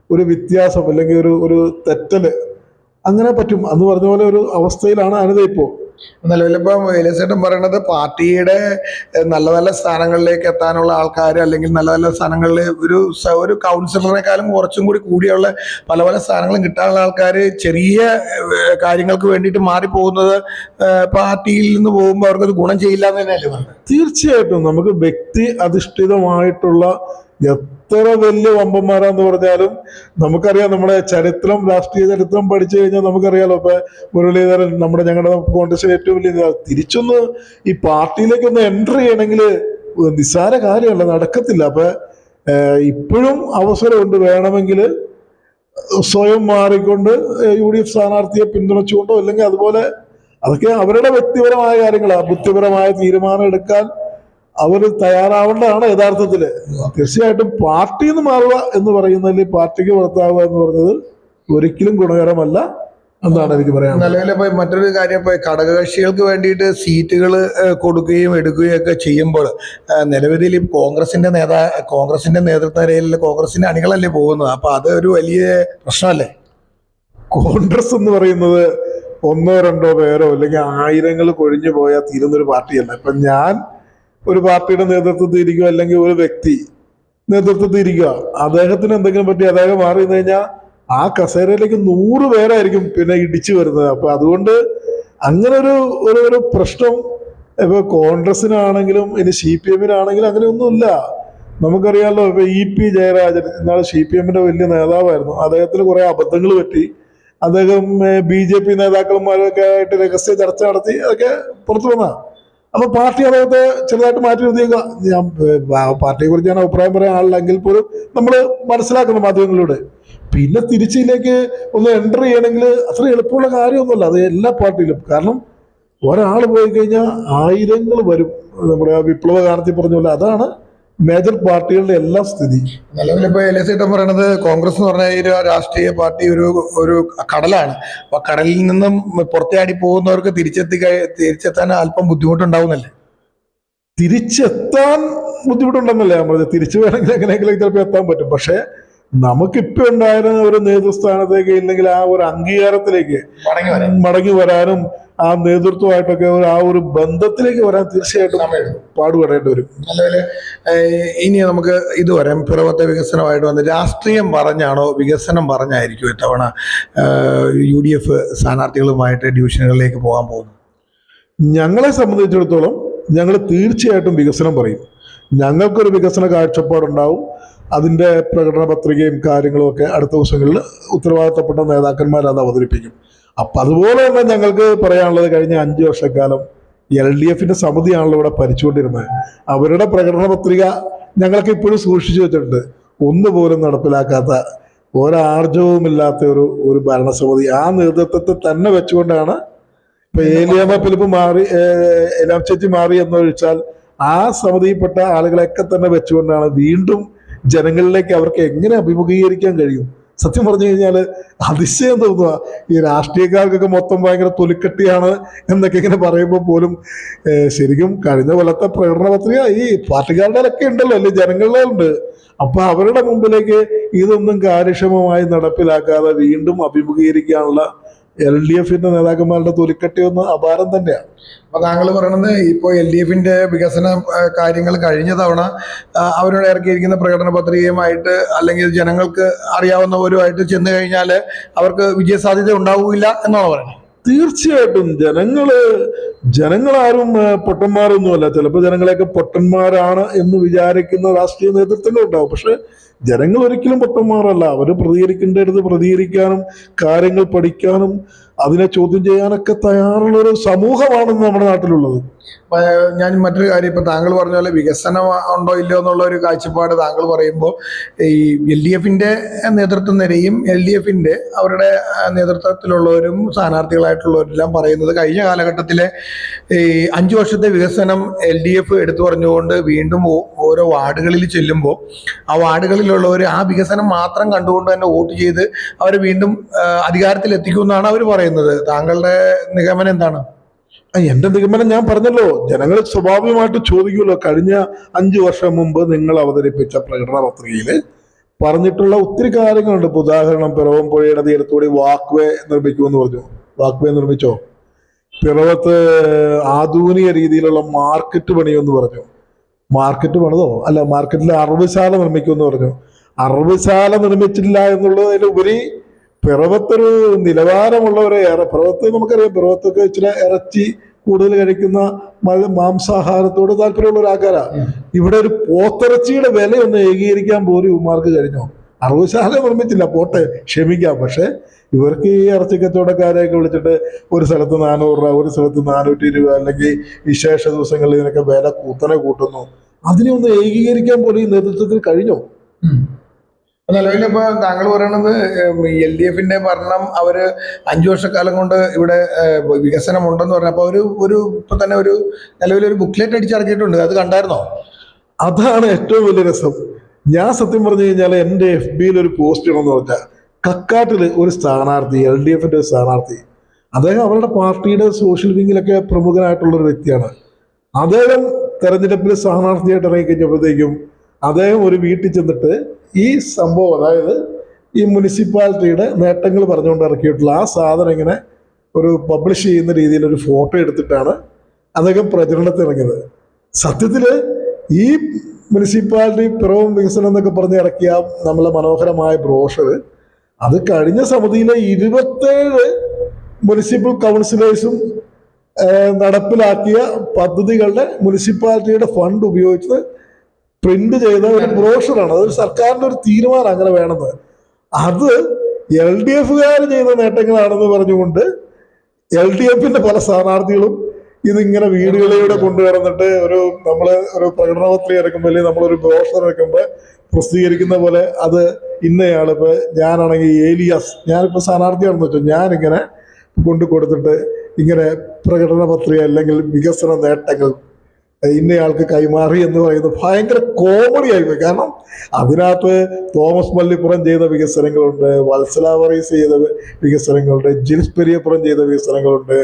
ഒരു വ്യത്യാസം അല്ലെങ്കിൽ ഒരു തെറ്റല് അങ്ങനെ പറ്റും എന്ന് പറഞ്ഞ പോലെ ഒരു അവസ്ഥയിലാണ് അനിത ഇപ്പോൾ. നിലവിലിപ്പം എലിസേട്ടൻ പറയണത് പാർട്ടിയുടെ നല്ല നല്ല സ്ഥാനങ്ങളിലേക്ക് എത്താനുള്ള ആൾക്കാർ, അല്ലെങ്കിൽ നല്ല നല്ല സ്ഥാനങ്ങളിൽ ഒരു കൗൺസിലറിനെക്കാളും കുറച്ചും കൂടി കൂടിയുള്ള പല പല സ്ഥാനങ്ങളും കിട്ടാനുള്ള ആൾക്കാർ ചെറിയ കാര്യങ്ങൾക്ക് വേണ്ടിയിട്ട് മാറിപ്പോകുന്നത് പാർട്ടിയിൽ നിന്ന് പോകുമ്പോൾ അവർക്കത് ഗുണം ചെയ്യില്ല എന്ന് തന്നെയല്ലേ പറഞ്ഞത്? തീർച്ചയായിട്ടും നമുക്ക് വ്യക്തി അധിഷ്ഠിതമായിട്ടുള്ള എത്ര വലിയ വമ്പന്മാരാന്ന് പറഞ്ഞാലും നമുക്കറിയാം, നമ്മുടെ ചരിത്രം, രാഷ്ട്രീയ ചരിത്രം പഠിച്ചു കഴിഞ്ഞാൽ നമുക്കറിയാലോ. ഇപ്പൊ മുരളീധരൻ ഞങ്ങളുടെ കോൺഗ്രസിലെ ഏറ്റവും വലിയ തിരിച്ചൊന്ന് ഈ പാർട്ടിയിലേക്കൊന്ന് എൻട്രി ചെയ്യണമെങ്കിൽ നിസ്സാര കാര്യമല്ല, നടക്കത്തില്ല. അപ്പൊ ഇപ്പോഴും അവസരമുണ്ട്. വേണമെങ്കിൽ സ്വയം മാറിക്കൊണ്ട് UDF സ്ഥാനാർത്ഥിയെ പിന്തുണച്ചുകൊണ്ടോ, അല്ലെങ്കിൽ അതുപോലെ അതൊക്കെ അവരുടെ വ്യക്തിപരമായ കാര്യങ്ങളാണ്. ബുദ്ധിപരമായ തീരുമാനം എടുക്കാൻ അവർ തയ്യാറാവേണ്ടതാണ് യഥാർത്ഥത്തില്. തീർച്ചയായിട്ടും പാർട്ടിയിൽ നിന്ന് മാറുക എന്ന് പറയുന്നതിൽ പാർട്ടിക്ക് പുറത്താവുക എന്ന് പറഞ്ഞത് ഒരിക്കലും ഗുണകരമല്ല എന്നാണ് എനിക്ക് പറയാൻ. നിലവിലിപ്പോ മറ്റൊരു കാര്യം, ഇപ്പൊ ഘടകകക്ഷികൾക്ക് വേണ്ടിയിട്ട് സീറ്റുകൾ കൊടുക്കുകയും എടുക്കുകയും ഒക്കെ ചെയ്യുമ്പോൾ നിലവിൽ കോൺഗ്രസിന്റെ നേതൃത്വ നിരയിൽ കോൺഗ്രസിന്റെ അണികളല്ലേ പോകുന്നത്. അപ്പൊ അത് ഒരു വലിയ പ്രശ്നമല്ലേ? കോൺഗ്രസ് എന്ന് പറയുന്നത് ഒന്നോ രണ്ടോ പേരോ അല്ലെങ്കിൽ ആയിരങ്ങൾ കൊഴിഞ്ഞു പോയാൽ തീരുന്നൊരു പാർട്ടിയല്ല. ഇപ്പൊ ഞാൻ ഒരു പാർട്ടിയുടെ നേതൃത്വത്തിൽ ഇരിക്കുക, അല്ലെങ്കിൽ ഒരു വ്യക്തി നേതൃത്വത്തിൽ ഇരിക്കുക, അദ്ദേഹത്തിന് എന്തെങ്കിലും പറ്റി അദ്ദേഹം മാറി നിന്ന് കഴിഞ്ഞാൽ ആ കസേരയിലേക്ക് 100 പേരായിരിക്കും പിന്നെ ഇടിച്ചു വരുന്നത്. അപ്പൊ അതുകൊണ്ട് അങ്ങനെ ഒരു പ്രശ്നം ഇപ്പൊ കോൺഗ്രസിനാണെങ്കിലും ഇനി CPM-നാണെങ്കിലും അങ്ങനെയൊന്നുമില്ല. നമുക്കറിയാമല്ലോ, ഇപ്പൊ EP ജയരാജൻ എന്നാൽ CPM-ന്റെ വലിയ നേതാവായിരുന്നു. അദ്ദേഹത്തിന് കുറെ അബദ്ധങ്ങൾ പറ്റി. അദ്ദേഹം BJP നേതാക്കന്മാരൊക്കെ ആയിട്ട് രഹസ്യ ചർച്ച നടത്തി അതൊക്കെ പുറത്തു വന്ന. അപ്പൊ പാർട്ടി അദ്ദേഹത്തെ ചെറുതായിട്ട് മാറ്റി നിർത്തിയേക്കുക. പാർട്ടിയെ കുറിച്ച് ഞാൻ അഭിപ്രായം പറയാൻ ആളില്ലെങ്കിൽ പോലും നമ്മൾ മനസ്സിലാക്കുന്നു മാധ്യമങ്ങളിലൂടെ. പിന്നെ തിരിച്ചിലേക്ക് ഒന്ന് എൻ്റർ ചെയ്യണമെങ്കിൽ അത്ര എളുപ്പമുള്ള കാര്യമൊന്നുമല്ല അത് എല്ലാ പാർട്ടിയിലും. കാരണം ഒരാൾ പോയി കഴിഞ്ഞാൽ ആയിരങ്ങൾ വരും. നമ്മുടെ വിപ്ലവ ഗാനത്തിൽ പറഞ്ഞ പോലെ അതാണ് മേജർ പാർട്ടികളുടെ എല്ലാ സ്ഥിതി. നിലവിലിപ്പോ എലിസേട്ടൻ പറയണത് കോൺഗ്രസ് എന്ന് പറഞ്ഞ ഒരു രാഷ്ട്രീയ പാർട്ടി ഒരു കടലാണ്. അപ്പൊ കടലിൽ നിന്നും പുറത്തേടി പോകുന്നവർക്ക് തിരിച്ചെത്താൻ അല്പം ബുദ്ധിമുട്ടുണ്ടാവുന്നല്ലേ? തിരിച്ചെത്താൻ ബുദ്ധിമുട്ടുണ്ടെന്നല്ലേ ഞാൻ പറഞ്ഞത്. തിരിച്ചു വേണമെങ്കിൽ എങ്ങനെയെങ്കിലും ചിലപ്പോൾ എത്താൻ പറ്റും. പക്ഷെ നമുക്കിപ്പോ ഉണ്ടായിരുന്ന ഒരു നേതൃസ്ഥാനത്തേക്ക് ഇല്ലെങ്കിൽ ആ ഒരു അംഗീകാരത്തിലേക്ക് മടങ്ങി വരാനും ആ നേതൃത്വമായിട്ടൊക്കെ ആ ഒരു ബന്ധത്തിലേക്ക് വരാൻ തീർച്ചയായിട്ടും പാടുപെടേണ്ടി വരും. നിലവില് ഇനി നമുക്ക് ഇത് പറയാം, പിറവത്തെ വികസനമായിട്ട് വന്ന് രാഷ്ട്രീയം പറഞ്ഞാണോ വികസനം പറഞ്ഞായിരിക്കും ഇത്തവണ UDF സ്ഥാനാർത്ഥികളുമായിട്ട് ഡിവിഷനുകളിലേക്ക് പോകാൻ പോകുന്നത്? ഞങ്ങളെ സംബന്ധിച്ചിടത്തോളം ഞങ്ങൾ തീർച്ചയായിട്ടും വികസനം പറയും. ഞങ്ങൾക്കൊരു വികസന കാഴ്ചപ്പാടുണ്ടാവും. അതിൻ്റെ പ്രകടന പത്രികയും കാര്യങ്ങളും ഒക്കെ അടുത്ത ദിവസങ്ങളിൽ ഉത്തരവാദിത്തപ്പെട്ട നേതാക്കന്മാർ അത് അവതരിപ്പിക്കും. അപ്പം അതുപോലെ തന്നെ ഞങ്ങൾക്ക് പറയാനുള്ളത്, കഴിഞ്ഞ 5 വർഷക്കാലം LDF-ന്റെ സമിതിയാണല്ലോ ഇവിടെ ഭരിച്ചുകൊണ്ടിരുന്നത്. അവരുടെ പ്രകടന പത്രിക ഞങ്ങൾക്ക് ഇപ്പോഴും സൂക്ഷിച്ചു വെച്ചിട്ടുണ്ട്. ഒന്നുപോലും നടപ്പിലാക്കാത്ത, ഒരാർജവുമില്ലാത്ത ഒരു ഭരണസമിതി. ആ നേതൃത്വത്തെ തന്നെ വെച്ചുകൊണ്ടാണ് ഇപ്പൊ ഏലിയാമ്മ ഫിലിപ്പ് മാറി, എലാം ചേച്ചി മാറി എന്നൊഴിച്ചാൽ ആ സമിതിയിൽപ്പെട്ട ആളുകളെയൊക്കെ തന്നെ വെച്ചുകൊണ്ടാണ് വീണ്ടും ജനങ്ങളിലേക്ക് അവർക്ക് എങ്ങനെ അഭിമുഖീകരിക്കാൻ കഴിയും. സത്യം പറഞ്ഞു കഴിഞ്ഞാൽ അതിശയം തോന്നുക. ഈ രാഷ്ട്രീയക്കാർക്കൊക്കെ മൊത്തം ഭയങ്കര തൊലിക്കട്ടിയാണ് എന്നൊക്കെ ഇങ്ങനെ പറയുമ്പോൾ പോലും ശരിക്കും കഴിഞ്ഞ കൊല്ലത്തെ പ്രകടന പത്രിക ഈ പാർട്ടിക്കാരുടെ ഒക്കെ ഉണ്ടല്ലോ, അല്ലെ ജനങ്ങളുടെ ഉണ്ട്. അപ്പൊ അവരുടെ മുമ്പിലേക്ക് ഇതൊന്നും കാര്യക്ഷമമായി നടപ്പിലാക്കാതെ വീണ്ടും അഭിമുഖീകരിക്കാനുള്ള LDF-ന്റെ നേതാക്കന്മാരുടെ തൊലിക്കട്ടിയൊന്ന് അപാരം തന്നെയാണ്. അപ്പൊ താങ്കൾ പറയണത് ഇപ്പോൾ LDF-ന്റെ വികസന കാര്യങ്ങൾ കഴിഞ്ഞ തവണ അവരോട് ഇറക്കിയിരിക്കുന്ന പ്രകടന പത്രികയുമായിട്ട് അല്ലെങ്കിൽ ജനങ്ങൾക്ക് അറിയാവുന്നവരുമായിട്ട് ചെന്ന് കഴിഞ്ഞാൽ അവർക്ക് വിജയസാധ്യത ഉണ്ടാവില്ല എന്നാണ് പറയുന്നത്. തീർച്ചയായിട്ടും ജനങ്ങളാരും പൊട്ടന്മാരൊന്നുമല്ല. ചിലപ്പോൾ ജനങ്ങളെയൊക്കെ പൊട്ടന്മാരാണ് എന്ന് വിചാരിക്കുന്ന രാഷ്ട്രീയ നേതൃത്വങ്ങൾ ഉണ്ടാവും. പക്ഷെ ജനങ്ങൾ ഒരിക്കലും പൊട്ടന്മാരല്ല. അവർ പ്രതികരിക്കേണ്ടടുത്ത് പ്രതികരിക്കാനും കാര്യങ്ങൾ പഠിക്കാനും അതിനെ ചോദ്യം ചെയ്യാനൊക്കെ തയ്യാറുള്ള ഒരു സമൂഹമാണ് നമ്മുടെ നാട്ടിലുള്ളത്. ഞാൻ മറ്റൊരു കാര്യം, ഇപ്പൊ താങ്കൾ പറഞ്ഞ പോലെ വികസനം ഉണ്ടോ ഇല്ലയോ എന്നുള്ള ഒരു കാഴ്ചപ്പാട് താങ്കൾ പറയുമ്പോൾ ഈ LDFന്റെ നേതൃത്വം നിരയും LDFന്റെ അവരുടെ നേതൃത്വത്തിലുള്ളവരും സ്ഥാനാർത്ഥികളായിട്ടുള്ളവരെല്ലാം പറയുന്നത് കഴിഞ്ഞ കാലഘട്ടത്തിലെ ഈ 5 വർഷത്തെ വികസനം LDF എടുത്തു പറഞ്ഞുകൊണ്ട് വീണ്ടും ഓരോ വാർഡുകളിൽ ചെല്ലുമ്പോൾ ആ വാർഡുകളിലുള്ളവർ ആ വികസനം മാത്രം കണ്ടുകൊണ്ട് തന്നെ വോട്ട് ചെയ്ത് അവരെ വീണ്ടും അധികാരത്തിൽ എത്തിക്കുമെന്നാണ് അവർ പറയുന്നത്. താങ്കളുടെ നിഗമനം എന്താണ്? എന്റെ നിഗമനം ഞാൻ പറഞ്ഞല്ലോ, ജനങ്ങൾ സ്വാഭാവികമായിട്ട് ചോദിക്കുമല്ലോ. കഴിഞ്ഞ 5 വർഷം മുമ്പ് നിങ്ങൾ അവതരിപ്പിച്ച പ്രകടന പത്രികയിൽ പറഞ്ഞിട്ടുള്ള ഒത്തിരി കാര്യങ്ങളുണ്ട്. ഇപ്പൊ ഉദാഹരണം, പിറവം പുഴയുടെ തീരത്തൂടെ വാക്ക്വേ നിർമ്മിക്കുമെന്ന് പറഞ്ഞു. വാക്ക്വേ നിർമ്മിച്ചോ? പിറവത്ത് ആധുനിക രീതിയിലുള്ള മാർക്കറ്റ് പണിയെന്ന് പറഞ്ഞു. മാർക്കറ്റ് പണിതോ? അല്ല, മാർക്കറ്റിൽ അറവുശാല നിർമ്മിക്കുമെന്ന് പറഞ്ഞു. അറവുശാല നിർമ്മിച്ചില്ല എന്നുള്ളതിലുപരി പിറവത്തൊരു നിലവാരമുള്ളവരെ പിറവത്ത് നമുക്കറിയാം, പിറവത്തൊക്കെ ഇച്ചിരി ഇറച്ചി കൂടുതൽ കഴിക്കുന്ന മാംസാഹാരത്തോട് താല്പര്യമുള്ള ഒരു ആൾക്കാരാണ്. ഇവിടെ ഒരു പോത്തിറച്ചിയുടെ വില ഒന്ന് ഏകീകരിക്കാൻ പോലും ഇവന്മാർക്ക് കഴിഞ്ഞോ? അറവുശാല നിർമ്മിച്ചില്ല, പോട്ടെ, ക്ഷമിക്കാം. പക്ഷെ ഇവർക്ക് ഈ ഇറച്ചി കച്ചവടക്കാരെയൊക്കെ വിളിച്ചിട്ട് ഒരു സ്ഥലത്ത് 400 രൂപ, ഒരു സ്ഥലത്ത് 420 രൂപ, അല്ലെങ്കിൽ വിശേഷ ദിവസങ്ങളിൽ ഇതിനൊക്കെ വില കുത്തനെ കൂട്ടുന്നു. അതിനെ ഒന്ന് ഏകീകരിക്കാൻ പോലും ഈ നേതൃത്വത്തിൽ കഴിഞ്ഞോ? നിലവിലിപ്പോ താങ്കൾ പറയണത് LDFന്റെ ഭരണം അവര് 5 വർഷക്കാലം കൊണ്ട് ഇവിടെ വികസനം ഉണ്ടെന്ന് പറഞ്ഞപ്പോ ഒരു ഇപ്പൊ തന്നെ ഒരു നിലവിലൊരു ബുക്ക്ലെറ്റ് അടിച്ചിറക്കിയിട്ടുണ്ട്. അത് കണ്ടായിരുന്നോ? അതാണ് ഏറ്റവും വലിയ രസം. ഞാൻ സത്യം പറഞ്ഞു കഴിഞ്ഞാൽ എൻ്റെ FBയിൽ ഒരു പോസ്റ്റ് ഇടണമെന്ന് പറഞ്ഞാൽ, കക്കാട്ടില് ഒരു സ്ഥാനാർത്ഥി, LDFന്റെ ഒരു സ്ഥാനാർത്ഥി, അദ്ദേഹം അവരുടെ പാർട്ടിയുടെ സോഷ്യൽ വിങ്ങിലൊക്കെ പ്രമുഖനായിട്ടുള്ള ഒരു വ്യക്തിയാണ്. അദ്ദേഹം തെരഞ്ഞെടുപ്പിൽ സ്ഥാനാർത്ഥിയായിട്ട് ഇറങ്ങിക്കഴിഞ്ഞപ്പോഴത്തേക്കും അദ്ദേഹം ഒരു വീട്ടിൽ ചെന്നിട്ട് ഈ സംഭവം, അതായത് ഈ മുനിസിപ്പാലിറ്റിയുടെ നേട്ടങ്ങൾ പറഞ്ഞുകൊണ്ട് ഇറക്കിയിട്ടുള്ള ആ സാധനം ഇങ്ങനെ ഒരു പബ്ലിഷ് ചെയ്യുന്ന രീതിയിൽ ഒരു ഫോട്ടോ എടുത്തിട്ടാണ് അദ്ദേഹം പ്രചരണത്തിൽ ഇറങ്ങിയത്. സത്യത്തിൽ ഈ മുനിസിപ്പാലിറ്റി പിറവം വികസനം എന്നൊക്കെ പറഞ്ഞ് ഇറക്കിയ നമ്മളെ മനോഹരമായ ബ്രോഷർ, അത് കഴിഞ്ഞ സമിതിയിലെ 27 മുനിസിപ്പൽ കൗൺസിലേഴ്സും നടപ്പിലാക്കിയ പദ്ധതികളുടെ മുനിസിപ്പാലിറ്റിയുടെ ഫണ്ട് ഉപയോഗിച്ച് പ്രിന്റ് ചെയ്ത ഒരു ബ്രോഷറാണ്. അതൊരു സർക്കാരിന്റെ ഒരു തീരുമാനം അങ്ങനെ വേണമെന്ന്. അത് LDFകാർ ചെയ്ത നേട്ടങ്ങളാണെന്ന് പറഞ്ഞുകൊണ്ട് LDFന്റെ പല സ്ഥാനാർത്ഥികളും ഇതിങ്ങനെ വീടുകളിലൂടെ കൊണ്ടുവന്നിട്ട് ഒരു പ്രകടന പത്രിക ഇറക്കുമ്പോൾ, അല്ലെങ്കിൽ നമ്മളൊരു ബ്രോഷർ ഇറക്കുമ്പോൾ പ്രസിദ്ധീകരിക്കുന്ന പോലെ അത് ഇന്നയാൾ, ഇപ്പൊ ഞാനാണെങ്കിൽ ഏലിയാസ്, ഞാനിപ്പോ സ്ഥാനാർത്ഥിയാണെന്ന് വെച്ചാൽ ഞാനിങ്ങനെ കൊടുത്തിട്ട് ഇങ്ങനെ പ്രകടന പത്രിക അല്ലെങ്കിൽ വികസന നേട്ടങ്ങൾ ഇന്നയാൾക്ക് കൈമാറി എന്ന് പറയുന്നത് ഭയങ്കര കോമഡി ആയിപ്പോയി. കാരണം അതിനകത്ത് തോമസ് മല്ലിപ്പുറം ചെയ്ത വികസനങ്ങളുണ്ട്, വത്സല വറീസ് ചെയ്ത വികസനങ്ങളുണ്ട്, ജിൽസ് പെരിയപ്പുറം ചെയ്ത വികസനങ്ങളുണ്ട്,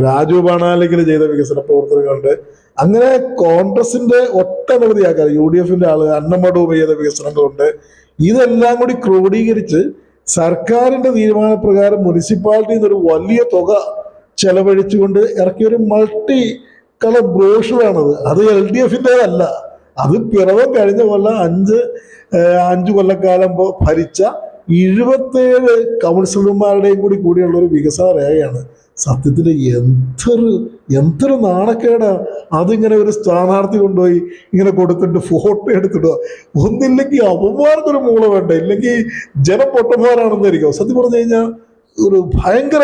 രാജു ബാണാലിക്കൽ ചെയ്ത വികസന പ്രവർത്തനങ്ങളുണ്ട്. അങ്ങനെ കോൺഗ്രസിന്റെ ഒട്ടനവധി ആൾക്കാർ, UDFന്റെ ആള് അന്നമടൂപ് ചെയ്ത വികസനങ്ങളുണ്ട്. ഇതെല്ലാം കൂടി ക്രോഡീകരിച്ച് സർക്കാരിന്റെ തീരുമാനപ്രകാരം മുനിസിപ്പാലിറ്റിയിൽ നിന്ന് ഒരു വലിയ തുക ചെലവഴിച്ചുകൊണ്ട് ഇറക്കിയ ഒരു മൾട്ടി കളർ ബ്രോഷറാണത്. അത് LDFന്റേതല്ല. അത് പിറവം കഴിഞ്ഞ കൊല്ലം 5 കൊല്ലക്കാലം ഭരിച്ച 27 കൗൺസിലർമാരുടെയും കൂടിയുള്ള ഒരു വികസന രേഖയാണ്. സത്യത്തിൽ എന്തൊരു നാണക്കേടാ. അതിങ്ങനെ ഒരു സ്ഥാനാർത്ഥി കൊണ്ടുപോയി ഇങ്ങനെ കൊടുത്തിട്ട് ഫോട്ടോ എടുത്തിടുക. ഒന്നില്ലെങ്കിൽ അവന്മാർക്കൊരു മൂള വേണ്ട, ഇല്ലെങ്കിൽ ജനം പൊട്ടന്മാരാണെന്നായിരിക്കും. സത്യം പറഞ്ഞു കഴിഞ്ഞാൽ ഒരു ഭയങ്കര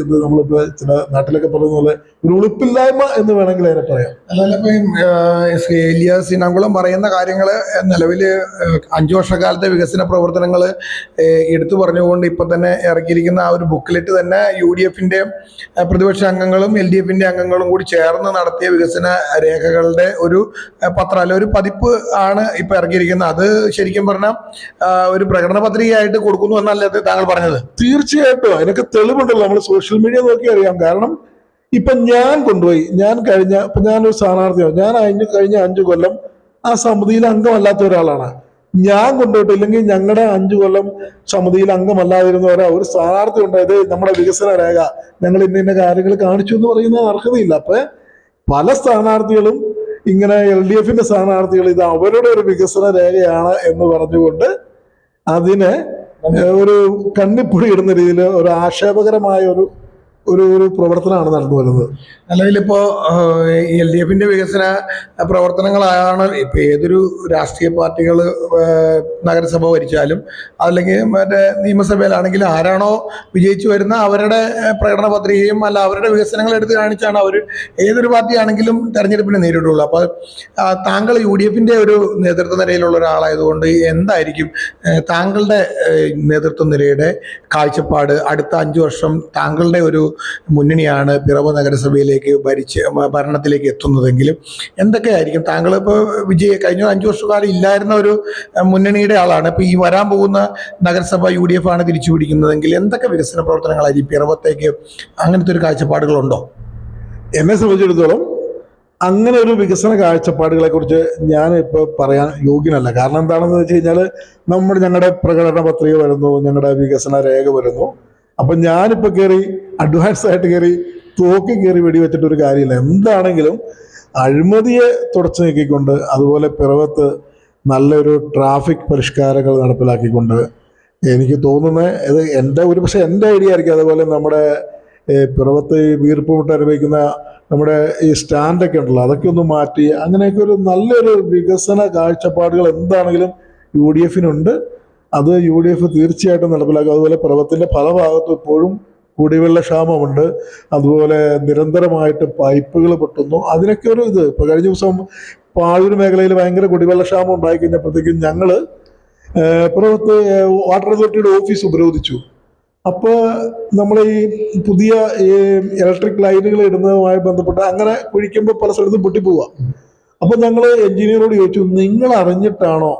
ഇത് നമ്മളിപ്പോ ചില നാട്ടിലൊക്കെ പറയുന്ന പോലെ ഒരു ഉളുപ്പില്ലായ്മ എന്ന് വേണമെങ്കിൽ അതിനെ പറയാം. അതല്ല, ഇപ്പൊ ഏലിയാസ് ഇനംകുളം പറയുന്ന കാര്യങ്ങള് നിലവില് 5 വർഷക്കാലത്തെ വികസന പ്രവർത്തനങ്ങൾ എടുത്തു പറഞ്ഞുകൊണ്ട് ഇപ്പൊ തന്നെ ഇറക്കിയിരിക്കുന്ന ആ ഒരു ബുക്ക്ലെറ്റ് തന്നെ UDFന്റെ പ്രതിപക്ഷ അംഗങ്ങളും LDFന്റെ അംഗങ്ങളും കൂടി ചേർന്ന് നടത്തിയ വികസന രേഖകളുടെ ഒരു പത്രം, അല്ല ഒരു പതിപ്പ് ആണ് ഇപ്പൊ ഇറക്കിയിരിക്കുന്നത്. അത് ശരിക്കും പറഞ്ഞാൽ ഒരു പ്രകടന പത്രികയായിട്ട് കൊടുക്കുന്നു എന്നല്ലേ താങ്കൾ പറഞ്ഞത്? തീർച്ചയായിട്ടും അതിനൊക്കെ തെളിവുണ്ടല്ലോ. നമ്മൾ സോഷ്യൽ മീഡിയ നോക്കി അറിയാം. കാരണം ഇപ്പൊ ഞാൻ കൊണ്ടുപോയി, ഞാനൊരു സ്ഥാനാർത്ഥിയാണ്, ഞാൻ കഴിഞ്ഞ 5 കൊല്ലം ആ സമിതിയിൽ അംഗമല്ലാത്ത ഒരാളാണ്. ഞാൻ കൊണ്ടുപോയിട്ട്, ഇല്ലെങ്കിൽ ഞങ്ങളുടെ 5 കൊല്ലം സമിതിയിൽ അംഗമല്ലാതിരുന്ന ഒരു സ്ഥാനാർത്ഥി ഉണ്ടായത് നമ്മുടെ വികസന രേഖ ഞങ്ങൾ ഇന്ന കാര്യങ്ങൾ കാണിച്ചു എന്ന് പറയുന്ന അർഹതയില്ല. അപ്പൊ പല സ്ഥാനാർത്ഥികളും ഇങ്ങനെ LDFന്റെ സ്ഥാനാർത്ഥികൾ ഇത് അവരുടെ ഒരു വികസന രേഖയാണ് എന്ന് പറഞ്ഞുകൊണ്ട് അതിനെ ഒരു കണ്ണിപ്പൊടി ഇടുന്ന രീതിയിൽ ഒരു ആക്ഷേപകരമായ ഒരു ഒരു പ്രവർത്തനമാണ് നടന്നു വരുന്നത്. നിലവിലിപ്പോ LDFന്റെ വികസന പ്രവർത്തനങ്ങളാണ് ഇപ്പൊ ഏതൊരു രാഷ്ട്രീയ പാർട്ടികൾ നഗരസഭ ഭരിച്ചാലും അല്ലെങ്കിൽ മറ്റേ നിയമസഭയിലാണെങ്കിലും ആരാണോ വിജയിച്ചു വരുന്ന അവരുടെ പ്രകടന പത്രികയും അല്ല അവരുടെ വികസനങ്ങൾ എടുത്ത് കാണിച്ചാണ് അവർ ഏതൊരു പാർട്ടിയാണെങ്കിലും തെരഞ്ഞെടുപ്പിനെ നേരിടുള്ളൂ. അപ്പോൾ താങ്കൾ UDFന്റെ ഒരു നേതൃത്വ നിരയിലുള്ള ഒരാളായതുകൊണ്ട് എന്തായിരിക്കും താങ്കളുടെ നേതൃത്വ നിരയുടെ കാഴ്ചപ്പാട്? അടുത്ത 5 വർഷം താങ്കളുടെ ഒരു മുന്നണിയാണ് പിറവം നഗരസഭയിലേക്ക് ഭരണത്തിലേക്ക് എത്തുന്നതെങ്കിലും എന്തൊക്കെയായിരിക്കും താങ്കൾ ഇപ്പോൾ കഴിഞ്ഞ 5 വർഷക്കാലം ഇല്ലായിരുന്ന ഒരു മുന്നണിയുടെ ആളാണ്, ഇപ്പോൾ ഈ വരാൻ പോകുന്ന നഗരസഭ UDF ആണ് തിരിച്ചു പിടിക്കുന്നതെങ്കിൽ എന്തൊക്കെ വികസന പ്രവർത്തനങ്ങളായിരിക്കും പിറവത്തേക്ക്? അങ്ങനത്തെ ഒരു കാഴ്ചപ്പാടുകളുണ്ടോ? എന്നെ സംബന്ധിച്ചിടത്തോളം അങ്ങനെ ഒരു വികസന കാഴ്ചപ്പാടുകളെ കുറിച്ച് ഞാൻ ഇപ്പോൾ പറയാൻ യോഗ്യനല്ല. കാരണം എന്താണെന്ന് വെച്ച് കഴിഞ്ഞാൽ ഞങ്ങളുടെ പ്രകടന പത്രിക വരുന്നു, ഞങ്ങളുടെ വികസന രേഖ വരുന്നു. അപ്പം ഞാനിപ്പോൾ കയറി അഡ്വാൻസ് ആയിട്ട് കയറി തോക്കി കയറി വെടിവെച്ചിട്ടൊരു കാര്യമില്ല. എന്താണെങ്കിലും അഴിമതിയെ തുടച്ചു നീക്കിക്കൊണ്ട്, അതുപോലെ പിറവത്ത് നല്ലൊരു ട്രാഫിക് പരിഷ്കാരങ്ങൾ നടപ്പിലാക്കിക്കൊണ്ട്, എനിക്ക് തോന്നുന്നത് ഇത് പക്ഷേ എൻ്റെ ഐഡിയ ആയിരിക്കും. അതുപോലെ നമ്മുടെ പിറവത്ത് വീർപ്പുമുട്ട് അനുഭവിക്കുന്ന നമ്മുടെ ഈ സ്റ്റാൻഡൊക്കെ ഉണ്ടല്ലോ, അതൊക്കെ ഒന്ന് മാറ്റി അങ്ങനെയൊക്കെ ഒരു നല്ലൊരു വികസന കാഴ്ചപ്പാടുകൾ എന്താണെങ്കിലും UDFനുണ്ട്. അത് UDF തീർച്ചയായിട്ടും നടപ്പിലാക്കും. അതുപോലെ പിറവത്തിൻ്റെ പല ഭാഗത്തും ഇപ്പോഴും കുടിവെള്ള ക്ഷാമമുണ്ട്. അതുപോലെ നിരന്തരമായിട്ട് പൈപ്പുകൾ പൊട്ടുന്നു. അതിനൊക്കെ ഒരു ഇപ്പോൾ കഴിഞ്ഞ ദിവസം പാഴൂർ മേഖലയിൽ ഭയങ്കര കുടിവെള്ള ക്ഷാമം ഉണ്ടായിക്കഴിഞ്ഞപ്പോഴത്തേക്കും ഞങ്ങൾ പിറവത്ത് വാട്ടർ അതോറിറ്റിയുടെ ഓഫീസ് ഉപരോധിച്ചു. അപ്പോൾ നമ്മൾ ഈ പുതിയ ഇലക്ട്രിക് ലൈനുകൾ ഇടുന്നതുമായി ബന്ധപ്പെട്ട് അങ്ങനെ കുഴിക്കുമ്പോൾ പല സ്ഥലത്തും പൊട്ടിപ്പോവുക. അപ്പോൾ ഞങ്ങൾ എഞ്ചിനീയറോട് ചോദിച്ചു, നിങ്ങൾ അറിഞ്ഞിട്ടാണോ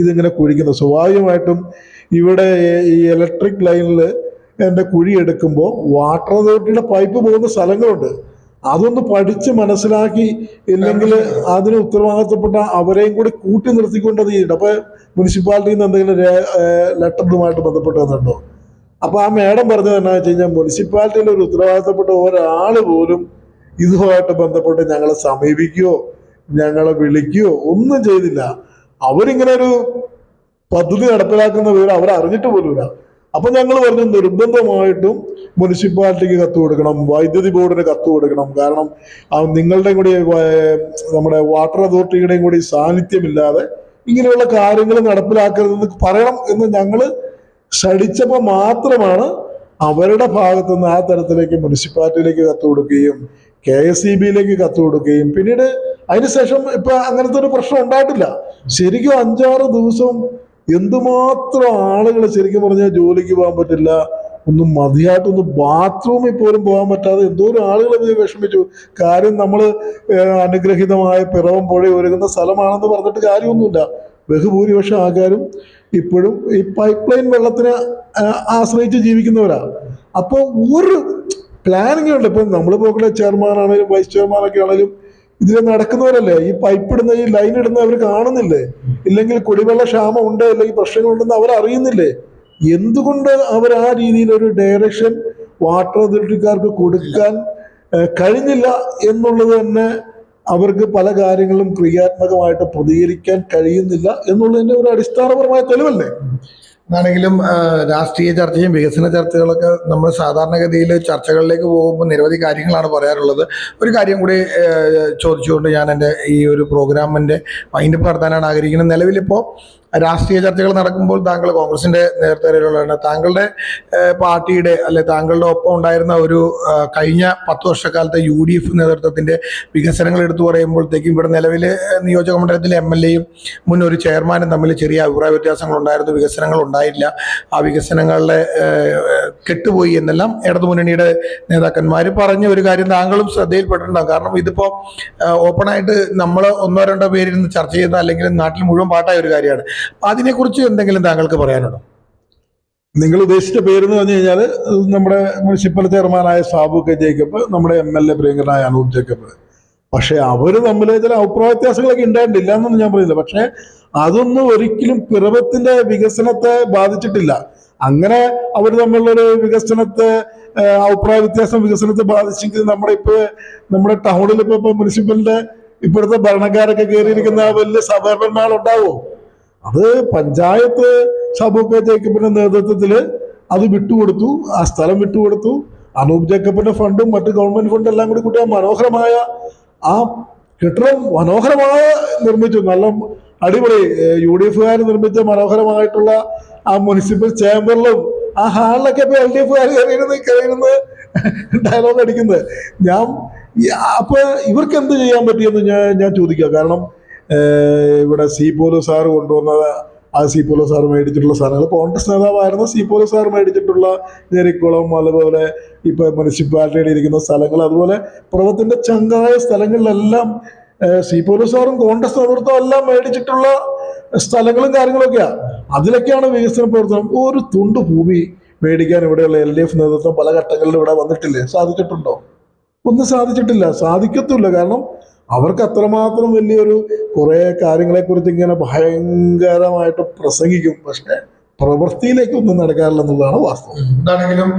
ഇതിങ്ങനെ കുഴിക്കുന്നത്? സ്വാഭാവികമായിട്ടും ഇവിടെ ഈ ഇലക്ട്രിക് ലൈനിൽ എൻ്റെ കുഴി എടുക്കുമ്പോൾ വാട്ടർ അതോറിറ്റിയുടെ പൈപ്പ് പോകുന്ന സ്ഥലങ്ങളുണ്ട്. അതൊന്ന് പഠിച്ച് മനസ്സിലാക്കി ഇല്ലെങ്കിൽ അതിന് ഉത്തരവാദിത്തപ്പെട്ട അവരെയും കൂടി കൂട്ടി നിർത്തിക്കൊണ്ട് അത് ചെയ്തിട്ട്. അപ്പോൾ മുനിസിപ്പാലിറ്റിയിൽ നിന്ന് എന്തെങ്കിലും ലെറ്ററുമായിട്ട് ബന്ധപ്പെട്ട് വന്നിട്ടുണ്ടോ? അപ്പോൾ ആ മേഡം പറഞ്ഞത് എന്നാ വെച്ച് കഴിഞ്ഞാൽ മുനിസിപ്പാലിറ്റിയിൽ ഒരു ഉത്തരവാദിത്തപ്പെട്ട ഒരാൾ പോലും ഇതുമായിട്ട് ബന്ധപ്പെട്ട് ഞങ്ങളെ സമീപിക്കുകയോ ഞങ്ങളെ വിളിക്കുകയോ ഒന്നും ചെയ്തില്ല. അവരിങ്ങനെ ഒരു പദ്ധതി നടപ്പിലാക്കുന്ന വിവരം അവരറിഞ്ഞിട്ട് പോലുമില്ല. അപ്പൊ ഞങ്ങൾ പറഞ്ഞു, നിർബന്ധമായിട്ടും മുനിസിപ്പാലിറ്റിക്ക് കത്ത് കൊടുക്കണം, വൈദ്യുതി ബോർഡിന് കത്ത് കൊടുക്കണം. കാരണം നിങ്ങളുടെയും കൂടി നമ്മുടെ വാട്ടർ അതോറിറ്റിയുടെയും കൂടി സാന്നിധ്യമില്ലാതെ ഇങ്ങനെയുള്ള കാര്യങ്ങൾ നടപ്പിലാക്കരുതെന്ന് പറയണം എന്ന് ഞങ്ങൾ ശഠിച്ചപ്പോൾ മാത്രമാണ് അവരുടെ ഭാഗത്തുനിന്ന് ആ തരത്തിലേക്ക് മുനിസിപ്പാലിറ്റിയിലേക്ക് കത്ത് കൊടുക്കുകയും KSEBയിലേക്ക് കത്ത് കൊടുക്കുകയും പിന്നീട് അതിനുശേഷം ഇപ്പൊ അങ്ങനത്തെ ഒരു പ്രശ്നം ഉണ്ടായിട്ടില്ല. ശരിക്കും 5-6 ദിവസം എന്തുമാത്രം ആളുകൾ ശരിക്കും പറഞ്ഞാൽ ജോലിക്ക് പോകാൻ പറ്റില്ല, ഒന്നും മതിയായിട്ടൊന്ന് ബാത്റൂമിൽ പോലും പോകാൻ പറ്റാതെ എന്തോരം ആളുകൾ വിഷമിച്ചു. കാര്യം നമ്മൾ അനുഗ്രഹീതമായ പിറവം പുഴ ഒഴുകുന്ന സ്ഥലമാണെന്ന് പറഞ്ഞിട്ട് കാര്യമൊന്നുമില്ല. ബഹുഭൂരിപക്ഷം ആൾക്കാരും ഇപ്പോഴും ഈ പൈപ്പ് ലൈൻ വെള്ളത്തിനെ ആശ്രയിച്ച് ജീവിക്കുന്നവരാണ്. അപ്പോൾ ഒരു പ്ലാനിങ് ഉണ്ട്. ഇപ്പം നമ്മൾ പോകേണ്ട ചെയർമാനാണെങ്കിലും വൈസ് ചെയർമാനൊക്കെ ആണെങ്കിലും ഇതിൽ നടക്കുന്നവരല്ലേ. ഈ പൈപ്പ് ഇടുന്ന ഈ ലൈൻ ഇടുന്ന അവർ കാണുന്നില്ലേ? ഇല്ലെങ്കിൽ കുടിവെള്ള ക്ഷാമം ഉണ്ട്, അല്ലെങ്കിൽ പ്രശ്നങ്ങളുണ്ടെന്ന് അവർ അറിയുന്നില്ലേ? എന്തുകൊണ്ട് അവർ ആ രീതിയിലൊരു ഡയറക്ഷൻ വാട്ടർ അതോറിറ്റിക്കാർക്ക് കൊടുക്കാൻ കഴിഞ്ഞില്ല എന്നുള്ളത് തന്നെ അവർക്ക് പല കാര്യങ്ങളും ക്രിയാത്മകമായിട്ട് പ്രതികരിക്കാൻ കഴിയുന്നില്ല എന്നുള്ളതിൻ്റെ ഒരു അടിസ്ഥാനപരമായ തെളിവല്ലേ? എന്നാണെങ്കിലും രാഷ്ട്രീയ ചർച്ചയും വികസന ചർച്ചകളൊക്കെ നമ്മൾ സാധാരണഗതിയിൽ ചർച്ചകളിലേക്ക് പോകുമ്പോൾ നിരവധി കാര്യങ്ങളാണ് പറയാറുള്ളത്. ഒരു കാര്യം കൂടി ചോദിച്ചുകൊണ്ട് ഞാൻ എൻ്റെ ഈ ഒരു പ്രോഗ്രാമിൻ്റെ വൈൻഡപ്പ് നടത്താനാണ് ആഗ്രഹിക്കുന്നത്. നിലവിലിപ്പോൾ രാഷ്ട്രീയ ചർച്ചകൾ നടക്കുമ്പോൾ താങ്കൾ കോൺഗ്രസിൻ്റെ നേതൃത്വത്തിലുള്ളതാണ്. താങ്കളുടെ പാർട്ടിയുടെ അല്ലെ താങ്കളുടെ ഒപ്പം ഉണ്ടായിരുന്ന ഒരു കഴിഞ്ഞ 10 വർഷക്കാലത്തെ UDF നേതൃത്വത്തിൻ്റെ വികസനങ്ങൾ എടുത്തു പറയുമ്പോഴത്തേക്കും ഇവിടെ നിലവിൽ നിയോജക മണ്ഡലത്തിലെ MLAയും മുൻ ഒരു ചെയർമാനും തമ്മിൽ ചെറിയ അഭിപ്രായ വ്യത്യാസങ്ങൾ ഉണ്ടായിരുന്നു. വികസനങ്ങൾ ഉണ്ടായില്ല. ആ വികസനങ്ങളുടെ കെട്ടുപോയി എന്നെല്ലാം ഇടതുമുന്നണിയുടെ നേതാക്കന്മാർ പറഞ്ഞ ഒരു കാര്യം താങ്കളും ശ്രദ്ധയിൽപ്പെട്ടിട്ടുണ്ടാകും. കാരണം ഇതിപ്പോൾ ഓപ്പണായിട്ട് നമ്മൾ 1-2 പേരിരുന്ന് ചർച്ച ചെയ്യുന്ന അല്ലെങ്കിൽ നാട്ടിൽ മുഴുവൻ പാട്ടായ ഒരു കാര്യമാണ്. അതിനെക്കുറിച്ച് എന്തെങ്കിലും താങ്കൾക്ക് പറയാനുണ്ടോ? നിങ്ങൾ ഉദ്ദേശിച്ച പേരെന്ന് പറഞ്ഞു കഴിഞ്ഞാൽ നമ്മുടെ മുനിസിപ്പൽ ചെയർമാനായ സാബു കെ ജേക്കബ്, നമ്മുടെ MLA പ്രിയങ്കരനായ അനൂപ് ജേക്കബ്. പക്ഷെ അവർ തമ്മിൽ ചില അഭിപ്രായ വ്യത്യാസങ്ങളൊക്കെ ഉണ്ടായിട്ടില്ല എന്നൊന്നും ഞാൻ പറയുന്നില്ല. പക്ഷെ അതൊന്നും ഒരിക്കലും പിറവത്തിന്റെ വികസനത്തെ ബാധിച്ചിട്ടില്ല. അങ്ങനെ അവർ തമ്മിലുള്ളൊരു വികസനത്തെ അഭിപ്രായ വ്യത്യാസം വികസനത്തെ ബാധിച്ചെങ്കിൽ നമ്മുടെ ടൗണിൽ ഇപ്പൊ മുനിസിപ്പലിന്റെ ഇപ്പോഴത്തെ ഭരണക്കാരൊക്കെ കയറിയിരിക്കുന്ന വലിയ സബർബന്മാർ ഉണ്ടാവുമോ? അത് പഞ്ചായത്ത് സാബു കെ ജേക്കബിന്റെ നേതൃത്വത്തിൽ അത് വിട്ടുകൊടുത്തു, ആ സ്ഥലം വിട്ടുകൊടുത്തു. അനൂപ് ജേക്കബിന്റെ ഫണ്ടും മറ്റ് ഗവൺമെന്റ് ഫണ്ടും എല്ലാം കൂടി കൂട്ടി ആ മനോഹരമായ ആ കെട്ടിടം മനോഹരമായ നിർമ്മിച്ചു. നല്ല അടിപൊളി UDF നിർമ്മിച്ച മനോഹരമായിട്ടുള്ള ആ മുനിസിപ്പൽ ചേംബറിലും ആ ഹാളിലൊക്കെ ഇപ്പൊ LDF കയറിയിരുന്ന് ഡയലോഗ് അടിക്കുന്നത്. അപ്പൊ ഇവർക്ക് എന്ത് ചെയ്യാൻ പറ്റിയെന്ന് ഞാൻ ചോദിക്കുക. കാരണം ഇവിടെ സി പോലു സാറ് കൊണ്ടുവന്നത്, ആ സി പോലു സാർ മേടിച്ചിട്ടുള്ള സാധനങ്ങൾ, കോൺഗ്രസ് നേതാവായിരുന്ന സി പോലു സാർ മേടിച്ചിട്ടുള്ള ഞെരിക്കുളം, അതുപോലെ ഇപ്പൊ മുനിസിപ്പാലിറ്റിയിൽ ഇരിക്കുന്ന സ്ഥലങ്ങൾ, അതുപോലെ പ്രവത്തിന്റെ ചങ്കായ സ്ഥലങ്ങളിലെല്ലാം സി പോലു സാറും കോൺഗ്രസ് നേതൃത്വം എല്ലാം മേടിച്ചിട്ടുള്ള സ്ഥലങ്ങളും കാര്യങ്ങളൊക്കെയാ. അതിലൊക്കെയാണ് വികസന പ്രവർത്തനം. ഒരു തുണ്ട് ഭൂമി മേടിക്കാൻ ഇവിടെയുള്ള LDF നേതൃത്വം പല ഘട്ടങ്ങളിലും ഇവിടെ വന്നിട്ടില്ലേ? സാധിച്ചിട്ടുണ്ടോ? ഒന്നും സാധിച്ചിട്ടില്ല, സാധിക്കത്തില്ല. കാരണം അവർക്ക് അത്രമാത്രം വലിയൊരു കുറേ കാര്യങ്ങളെക്കുറിച്ച് ഇങ്ങനെ ഭയങ്കരമായിട്ട് പ്രസംഗിക്കും, പക്ഷെ പ്രവൃത്തിയിലേക്കൊന്നും നടക്കാറില്ല എന്നുള്ളതാണ് വാസ്തവം. എന്താണെങ്കിലും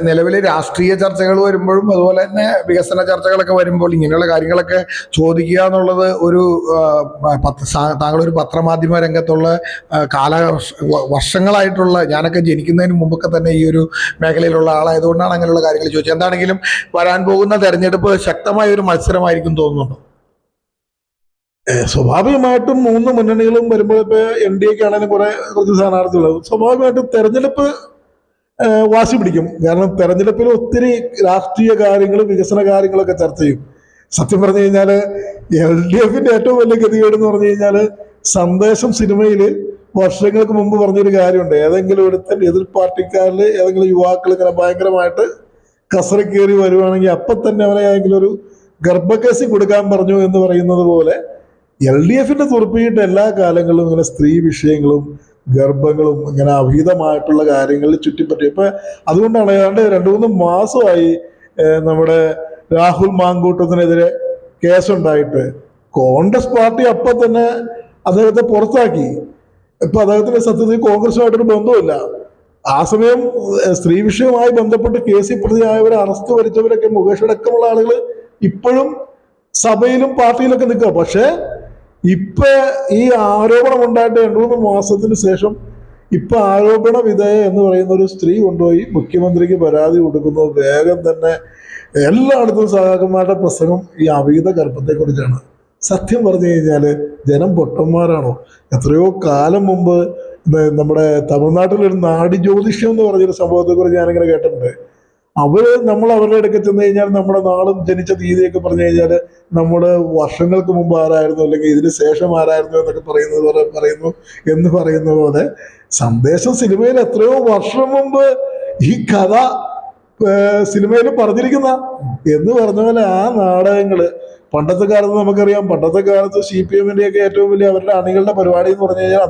നിലവിലെ രാഷ്ട്രീയ ചർച്ചകൾ വരുമ്പോഴും അതുപോലെ തന്നെ വികസന ചർച്ചകളൊക്കെ വരുമ്പോൾ ഇങ്ങനെയുള്ള കാര്യങ്ങളൊക്കെ ചോദിക്കുക എന്നുള്ളത് ഒരു താങ്കളൊരു പത്രമാധ്യമ രംഗത്തുള്ള വർഷങ്ങളായിട്ടുള്ള, ഞാനൊക്കെ ജനിക്കുന്നതിന് മുമ്പൊക്കെ തന്നെ ഈ ഒരു മേഖലയിലുള്ള ആളായതുകൊണ്ടാണ് അങ്ങനെയുള്ള കാര്യങ്ങൾ ചോദിച്ചത്. എന്താണെങ്കിലും വരാൻ പോകുന്ന തെരഞ്ഞെടുപ്പ് ശക്തമായ ഒരു മത്സരമായിരിക്കും തോന്നുന്നുണ്ടോ? സ്വാഭാവികമായിട്ടും 3 മുന്നണികളും വരുമ്പോൾ ഇപ്പൊ NDA ആണെങ്കിലും കുറച്ച് സ്ഥാനാർത്ഥികളുള്ളത്, സ്വാഭാവികമായിട്ടും തെരഞ്ഞെടുപ്പ് വാശി പിടിക്കും. കാരണം തെരഞ്ഞെടുപ്പിൽ ഒത്തിരി രാഷ്ട്രീയ കാര്യങ്ങളും വികസന കാര്യങ്ങളൊക്കെ ചർച്ച ചെയ്യും. സത്യം പറഞ്ഞു കഴിഞ്ഞാല് LDFന്റെ ഏറ്റവും വലിയ ഗതികേട് എന്ന് പറഞ്ഞു കഴിഞ്ഞാല്, സന്ദേശം സിനിമയിൽ വർഷങ്ങൾക്ക് മുമ്പ് പറഞ്ഞൊരു കാര്യമുണ്ട്. ഏതെങ്കിലും ഒരുത്തൻ എതിർ പാർട്ടിക്കാരിൽ ഏതെങ്കിലും യുവാക്കൾ ഇങ്ങനെ ഭയങ്കരമായിട്ട് കസറി കയറി വരുവാണെങ്കിൽ അപ്പൊ തന്നെ അവനെ ഏതെങ്കിലും ഒരു ഗർഭക്കേസി കൊടുക്കാൻ പറഞ്ഞു എന്ന് പറയുന്നത് പോലെ LDFന്റെ തുറപ്പിയിട്ട് എല്ലാ കാലങ്ങളിലും ഇങ്ങനെ സ്ത്രീ വിഷയങ്ങളും ഗർഭങ്ങളും ഇങ്ങനെ അഭീതമായിട്ടുള്ള കാര്യങ്ങളിൽ ചുറ്റിപ്പറ്റി. ഇപ്പൊ അതുകൊണ്ടാണ് ഏതാണ്ട് 2-3 മാസമായി നമ്മുടെ രാഹുൽ മാങ്കൂട്ടത്തിനെതിരെ കേസുണ്ടായിട്ട് കോൺഗ്രസ് പാർട്ടി അപ്പൊ തന്നെ അദ്ദേഹത്തെ പുറത്താക്കി. ഇപ്പൊ അദ്ദേഹത്തിന് സത്യത്തിൽ കോൺഗ്രസുമായിട്ടൊരു ബന്ധവുമില്ല. ആ സമയം സ്ത്രീ വിഷയവുമായി ബന്ധപ്പെട്ട് കേസിൽ പ്രതിയായവരെ അറസ്റ്റ് വരിച്ചവരൊക്കെ, മുകേഷ് അടക്കമുള്ള ആളുകൾ ഇപ്പോഴും സഭയിലും പാർട്ടിയിലൊക്കെ നിൽക്കുക. പക്ഷെ ഇപ്പൊ ഈ ആരോപണം ഉണ്ടായിട്ട് 2-3 മാസത്തിന് ശേഷം ഇപ്പൊ ആരോപണ വിധേയ എന്ന് പറയുന്ന ഒരു സ്ത്രീ കൊണ്ടുപോയി മുഖ്യമന്ത്രിക്ക് പരാതി കൊടുക്കുന്നത് വേഗം തന്നെ എല്ലായിടത്തും സഹാക്കന്മാരുടെ പ്രസംഗം ഈ അവിഹിത ഗർഭത്തെ കുറിച്ചാണ്. സത്യം പറഞ്ഞു കഴിഞ്ഞാല് ജനം പൊട്ടന്മാരാണോ? എത്രയോ കാലം മുമ്പ് നമ്മുടെ തമിഴ്നാട്ടിലൊരു നാടി ജ്യോതിഷ്യം എന്ന് പറഞ്ഞൊരു സംഭവത്തെ കുറിച്ച് ഞാനിങ്ങനെ കേട്ടിട്ടുണ്ട്. നമ്മൾ അവരുടെ അടുക്ക് ചെന്ന് കഴിഞ്ഞാൽ നമ്മുടെ നാളും ജനിച്ച തീയതിയൊക്കെ പറഞ്ഞു കഴിഞ്ഞാൽ നമ്മുടെ വർഷങ്ങൾക്ക് മുമ്പ് ആരായിരുന്നു അല്ലെങ്കിൽ ഇതിന് ശേഷം ആരായിരുന്നു എന്നൊക്കെ പറയുന്ന പോലെ സന്ദേശം സിനിമയിൽ എത്രയോ വർഷം മുമ്പ് ഈ കഥ സിനിമയിൽ പറഞ്ഞിരിക്കുന്ന എന്ന് പറഞ്ഞ പോലെ ആ നാടകങ്ങള് പണ്ടത്തെ കാലത്ത് നമുക്കറിയാം. പണ്ടത്തെ കാലത്ത് CPM-ന്റെ ഒക്കെ ഏറ്റവും വലിയ അവരുടെ അണികളുടെ പരിപാടി എന്ന് പറഞ്ഞു കഴിഞ്ഞാൽ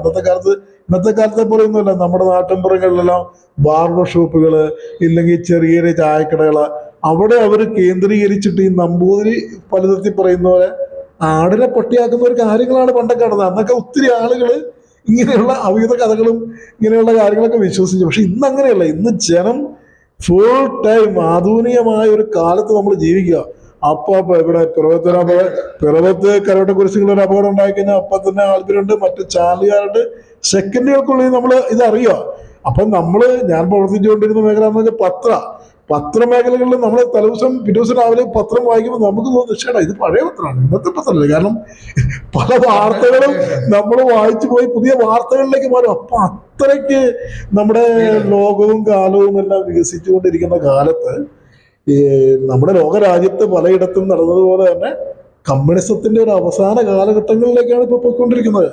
ഇന്നത്തെ കാലത്തെ പോലെയൊന്നുമില്ല. നമ്മുടെ നാട്ടിൻപുറങ്ങളിലെല്ലാം ബാർബർ ഷോപ്പുകള്, ഇല്ലെങ്കിൽ ചെറിയ ചെറിയ ചായക്കടകള്, അവിടെ അവർ കേന്ദ്രീകരിച്ചിട്ട് ഈ നമ്പൂതിരി പലതരത്തിൽ പറയുന്ന പോലെ ആടിനെ പൊട്ടിയാക്കുന്ന ഒരു കാര്യങ്ങളാണ് പണ്ടൊക്കെ നടന്നത്. അന്നൊക്കെ ഒത്തിരി ആളുകൾ ഇങ്ങനെയുള്ള അവിഹിത കഥകളും ഇങ്ങനെയുള്ള കാര്യങ്ങളൊക്കെ വിശ്വസിച്ചു. പക്ഷെ ഇന്ന് അങ്ങനെയല്ല. ഇന്ന് ജനം ഫുൾ ടൈം ആധുനികമായ ഒരു കാലത്ത് നമ്മൾ ജീവിക്കുക. അപ്പൊ ഇവിടെ പിറവത്ത് കരോട്ടെ കുരിശുകൾ ഒരു അപകടം ഉണ്ടായിക്കഴിഞ്ഞാൽ അപ്പൊ തന്നെ ആൾക്കാരുണ്ട്, മറ്റു ചാനലുകാരുണ്ട്, സെക്കൻഡുകൾക്കുള്ളിൽ നമ്മൾ ഇതറിയുക. അപ്പൊ ഞാൻ പ്രവർത്തിച്ചുകൊണ്ടിരുന്ന മേഖല എന്ന് വെച്ചാൽ പത്രമേഖലകളിൽ നമ്മൾ പിറ്റേ രാവിലെ പത്രം വായിക്കുമ്പോൾ നമുക്ക് തോന്നുന്നു ചേട്ടാ ഇത് പഴയ പത്രമാണ്, ഇന്നത്തെ പത്രമല്ല. കാരണം പല വാർത്തകളും നമ്മൾ വായിച്ചു പോയി പുതിയ വാർത്തകളിലേക്ക് മാറും. അപ്പൊ അത്രയ്ക്ക് നമ്മുടെ ലോകവും കാലവും എല്ലാം വികസിച്ചുകൊണ്ടിരിക്കുന്ന കാലത്ത് നമ്മുടെ ലോകരാജ്യത്ത് പലയിടത്തും നടന്നതുപോലെ തന്നെ കമ്മ്യൂണിസത്തിന്റെ ഒരു അവസാന കാലഘട്ടങ്ങളിലേക്കാണ് ഇപ്പൊ പോയിക്കൊണ്ടിരിക്കുന്നത്.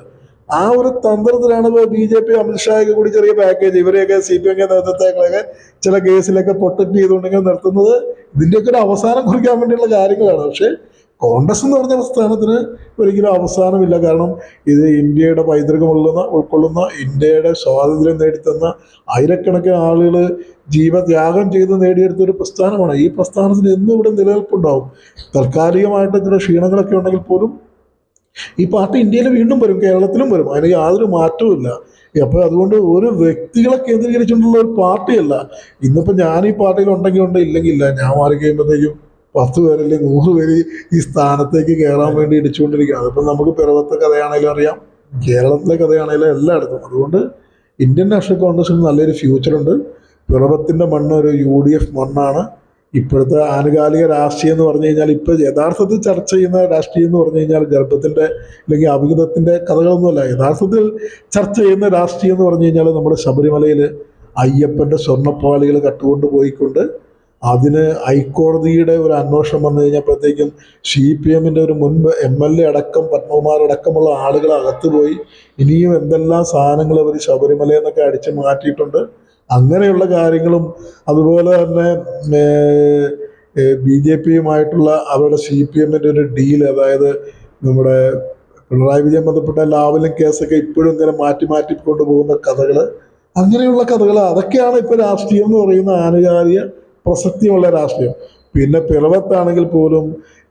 ആ ഒരു തന്ത്രത്തിലാണ് ഇപ്പോൾ BJP അമിത്ഷായൊക്കെ കൂടി ചെറിയ പാക്കേജ് ഇവരെയൊക്കെ CPM നേതൃത്വങ്ങളൊക്കെ ചില കേസിലൊക്കെ പ്രൊട്ടക്ട് ചെയ്തുകൊണ്ടെങ്കിൽ നിർത്തുന്നത് ഇതിൻ്റെയൊക്കെ ഒരു അവസാനം കുറിക്കാൻ വേണ്ടിയുള്ള കാര്യങ്ങളാണ്. പക്ഷെ കോൺഗ്രസ് എന്ന് പറഞ്ഞ പ്രസ്ഥാനത്തിന് ഒരിക്കലും അവസാനമില്ല. കാരണം ഇത് ഇന്ത്യയുടെ പൈതൃകം ഉൾക്കൊള്ളുന്ന ഇന്ത്യയുടെ സ്വാതന്ത്ര്യം നേടിത്തന്ന ആയിരക്കണക്കിന് ആളുകൾ ജീവത്യാഗം ചെയ്ത് നേടിയെടുത്ത ഒരു പ്രസ്ഥാനമാണ്. ഈ പ്രസ്ഥാനത്തിന് എന്നും ഇവിടെ നിലനിൽപ്പുണ്ടാവും. താൽക്കാലികമായിട്ട് ചില ക്ഷീണങ്ങളൊക്കെ ഉണ്ടെങ്കിൽ പോലും ഈ പാർട്ടി ഇന്ത്യയിൽ വീണ്ടും വരും, കേരളത്തിലും വരും. അതിന് യാതൊരു മാറ്റവും. അപ്പോൾ അതുകൊണ്ട് ഒരു വ്യക്തികളെ കേന്ദ്രീകരിച്ചുകൊണ്ടുള്ള ഒരു പാർട്ടിയല്ല. ഇന്നിപ്പോൾ ഞാൻ ഈ പാർട്ടിയിൽ ഉണ്ടെങ്കിൽ ഉണ്ട്, ഇല്ലെങ്കിൽ ഇല്ല. ഞാൻ മാറി കഴിയുമ്പോഴത്തേക്കും 10 പേര് അല്ലെങ്കിൽ 100 പേര് ഈ സ്ഥാനത്തേക്ക് കയറാൻ വേണ്ടി ഇടിച്ചുകൊണ്ടിരിക്കുക. അതിപ്പോൾ നമുക്ക് പിറവത്തെ കഥയാണെങ്കിലും അറിയാം, കേരളത്തിലെ കഥയാണെങ്കിലും എല്ലായിടത്തും. അതുകൊണ്ട് ഇന്ത്യൻ നാഷണൽ കോൺഗ്രസിന് നല്ലൊരു ഫ്യൂച്ചറുണ്ട്. പിറവത്തിൻ്റെ മണ്ണ് ഒരു UDF മണ്ണാണ്. ഇപ്പോഴത്തെ ആനുകാലിക രാഷ്ട്രീയം എന്ന് പറഞ്ഞു കഴിഞ്ഞാൽ ഇപ്പോൾ യഥാർത്ഥത്തിൽ ചർച്ച ചെയ്യുന്ന രാഷ്ട്രീയം എന്ന് പറഞ്ഞു കഴിഞ്ഞാൽ ഗർഭത്തിൻ്റെ അല്ലെങ്കിൽ അവിഹിതത്തിൻ്റെ കഥകളൊന്നുമല്ല. യഥാർത്ഥത്തിൽ ചർച്ച ചെയ്യുന്ന രാഷ്ട്രീയം എന്ന് പറഞ്ഞു കഴിഞ്ഞാൽ നമ്മുടെ ശബരിമലയിൽ അയ്യപ്പൻ്റെ സ്വർണ്ണപ്പാളികൾ കട്ടുകൊണ്ട് പോയിക്കൊണ്ട് അതിന് ഹൈക്കോടതിയുടെ ഒരു അന്വേഷണം വന്നു കഴിഞ്ഞപ്പോഴത്തേക്കും CPMൻ്റെ ഒരു മുൻ MLA അടക്കം പത്മകുമാർ അടക്കമുള്ള ആളുകൾ അകത്ത് പോയി ഇനിയും എന്തെല്ലാം സാധനങ്ങൾ അവർ ശബരിമലയിൽ നിന്നൊക്കെ അടിച്ചു മാറ്റിയിട്ടുണ്ട്. അങ്ങനെയുള്ള കാര്യങ്ങളും അതുപോലെ തന്നെ BJPയുമായിട്ടുള്ള അവരുടെ CPMൻ്റെ ഒരു ഡീൽ, അതായത് നമ്മുടെ പിണറായി വിജയൻ ബന്ധപ്പെട്ട ലാവലിൻ കേസൊക്കെ ഇപ്പോഴും ഇങ്ങനെ മാറ്റി കൊണ്ടുപോകുന്ന കഥകൾ, അങ്ങനെയുള്ള കഥകൾ, അതൊക്കെയാണ് ഇപ്പോൾ രാഷ്ട്രീയം എന്ന് പറയുന്ന ആനുകാലിക പ്രസക്തിയുള്ള രാഷ്ട്രീയം. പിന്നെ പിറവത്താണെങ്കിൽ പോലും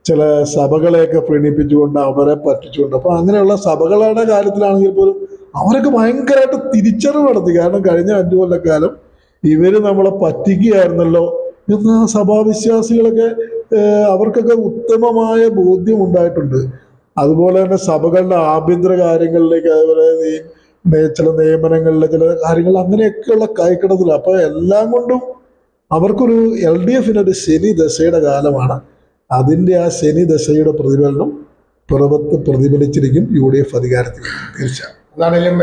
ചില സഭകളെയൊക്കെ പ്രീണിപ്പിച്ചുകൊണ്ട് അവരെ പറ്റിച്ചുകൊണ്ട്, അപ്പോൾ അങ്ങനെയുള്ള സഭകളുടെ കാര്യത്തിലാണെങ്കിൽ പോലും അവരൊക്കെ ഭയങ്കരമായിട്ട് തിരിച്ചറിവ് നടത്തി. കാരണം കഴിഞ്ഞ 5 കൊല്ലക്കാലം ഇവർ നമ്മളെ പറ്റിക്കുകയായിരുന്നല്ലോ എന്ന് സഭാവിശ്വാസികളൊക്കെ അവർക്കൊക്കെ ഉത്തമമായ ബോധ്യം ഉണ്ടായിട്ടുണ്ട്. അതുപോലെ തന്നെ സഭകളുടെ ആഭ്യന്തര കാര്യങ്ങളിലേക്ക്, അതുപോലെ ചില നിയമനങ്ങളിലെ ചില കാര്യങ്ങൾ അങ്ങനെയൊക്കെയുള്ള കൈക്കടത്തില്ല. അപ്പോൾ എല്ലാം കൊണ്ടും അവർക്കൊരു LDFനൊരു ശനി ദശയുടെ കാലമാണ്. അതിൻ്റെ ആ ശനി ദശയുടെ പ്രതിഫലനം പിറവത്ത് പ്രതിഫലിച്ചിരിക്കും UDF അധികാരത്തിൽ. തീർച്ചയായും അതാണെങ്കിലും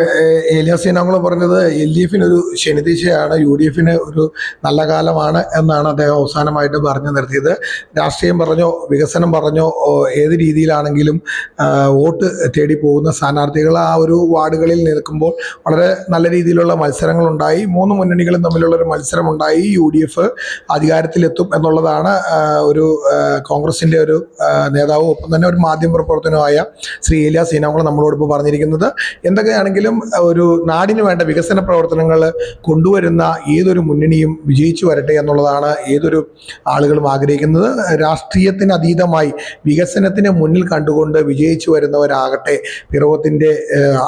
ഏലിയാസ് സീനാകുളം പറഞ്ഞത് LDFനൊരു ശനിദിശയാണ്, UDFന് ഒരു നല്ല കാലമാണ് എന്നാണ് അദ്ദേഹം അവസാനമായിട്ട് പറഞ്ഞു നിർത്തിയത്. രാഷ്ട്രീയം പറഞ്ഞോ വികസനം പറഞ്ഞോ ഏത് രീതിയിലാണെങ്കിലും വോട്ട് തേടി പോകുന്ന സ്ഥാനാർത്ഥികൾ ആ ഒരു വാർഡുകളിൽ നിൽക്കുമ്പോൾ വളരെ നല്ല രീതിയിലുള്ള മത്സരങ്ങളുണ്ടായി. 3 മുന്നണികളും തമ്മിലുള്ളൊരു മത്സരമുണ്ടായി. UDF അധികാരത്തിലെത്തും എന്നുള്ളതാണ് ഒരു കോൺഗ്രസിൻ്റെ ഒരു നേതാവും ഒപ്പം തന്നെ ഒരു മാധ്യമപ്രവർത്തനമായ ശ്രീ ഏലിയാസ് സീനാകുളം നമ്മളോടിപ്പോൾ പറഞ്ഞിരിക്കുന്നത്. എന്തൊക്കെയാണെങ്കിലും ഒരു നാടിന് വേണ്ട വികസന പ്രവർത്തനങ്ങൾ കൊണ്ടുവരുന്ന ഏതൊരു മുന്നണിയും വിജയിച്ചു വരട്ടെ എന്നുള്ളതാണ് ഏതൊരു ആളുകളും ആഗ്രഹിക്കുന്നത്. രാഷ്ട്രീയത്തിന് അതീതമായി വികസനത്തിന് മുന്നിൽ കണ്ടുകൊണ്ട് വിജയിച്ചു വരുന്നവരാകട്ടെ പിറവത്തിൻ്റെ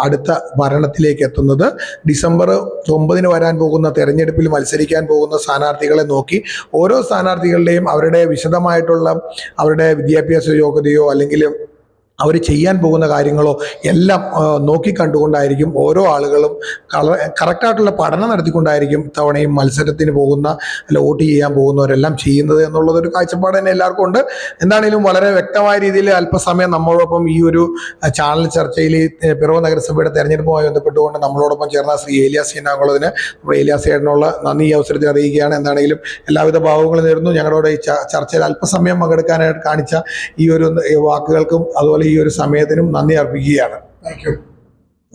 അടുത്ത ഭരണത്തിലേക്ക് എത്തുന്നത്. ഡിസംബർ 9 വരാൻ പോകുന്ന തെരഞ്ഞെടുപ്പിൽ മത്സരിക്കാൻ പോകുന്ന സ്ഥാനാർത്ഥികളെ നോക്കി ഓരോ സ്ഥാനാർത്ഥികളുടെയും അവരുടെ വിശദമായിട്ടുള്ള അവരുടെ വിദ്യാഭ്യാസ യോഗ്യതയോ അല്ലെങ്കിൽ അവർ ചെയ്യാൻ പോകുന്ന കാര്യങ്ങളോ എല്ലാം നോക്കിക്കണ്ടുകൊണ്ടായിരിക്കും ഓരോ ആളുകളും കറക്റ്റായിട്ടുള്ള പഠനം നടത്തിക്കൊണ്ടായിരിക്കും തവണയും മത്സരത്തിന് പോകുന്ന അല്ല വോട്ട് ചെയ്യാൻ പോകുന്നവരെല്ലാം ചെയ്യുന്നത് എന്നുള്ളതൊരു കാഴ്ചപ്പാട് തന്നെ എല്ലാവർക്കും ഉണ്ട്. എന്താണെങ്കിലും വളരെ വ്യക്തമായ രീതിയിൽ അല്പസമയം നമ്മളോടൊപ്പം ഈ ഒരു ചാനൽ ചർച്ചയിൽ പിറവം നഗരസഭയുടെ തെരഞ്ഞെടുപ്പുമായി ബന്ധപ്പെട്ടുകൊണ്ട് നമ്മളോടൊപ്പം ചേർന്ന ശ്രീ ഏലിയാസ് സീനാകുളത്തിന് ഏലിയാസ് ചേട്ടനുള്ള നന്ദി ഈ അവസരത്തിൽ അറിയിക്കുകയാണ്. എന്താണെങ്കിലും എല്ലാവിധ ഭാവങ്ങളും നേരുന്നു. ഞങ്ങളുടെ ഈ ചർച്ചയിൽ അല്പസമയം പങ്കെടുക്കാനായിട്ട് കാണിച്ച ഈ ഒരു വാക്കുകൾക്കും അതുപോലെ ഈ ഒരു സമയത്തിനും നന്ദി അർപ്പിക്കുകയാണ്. Thank U.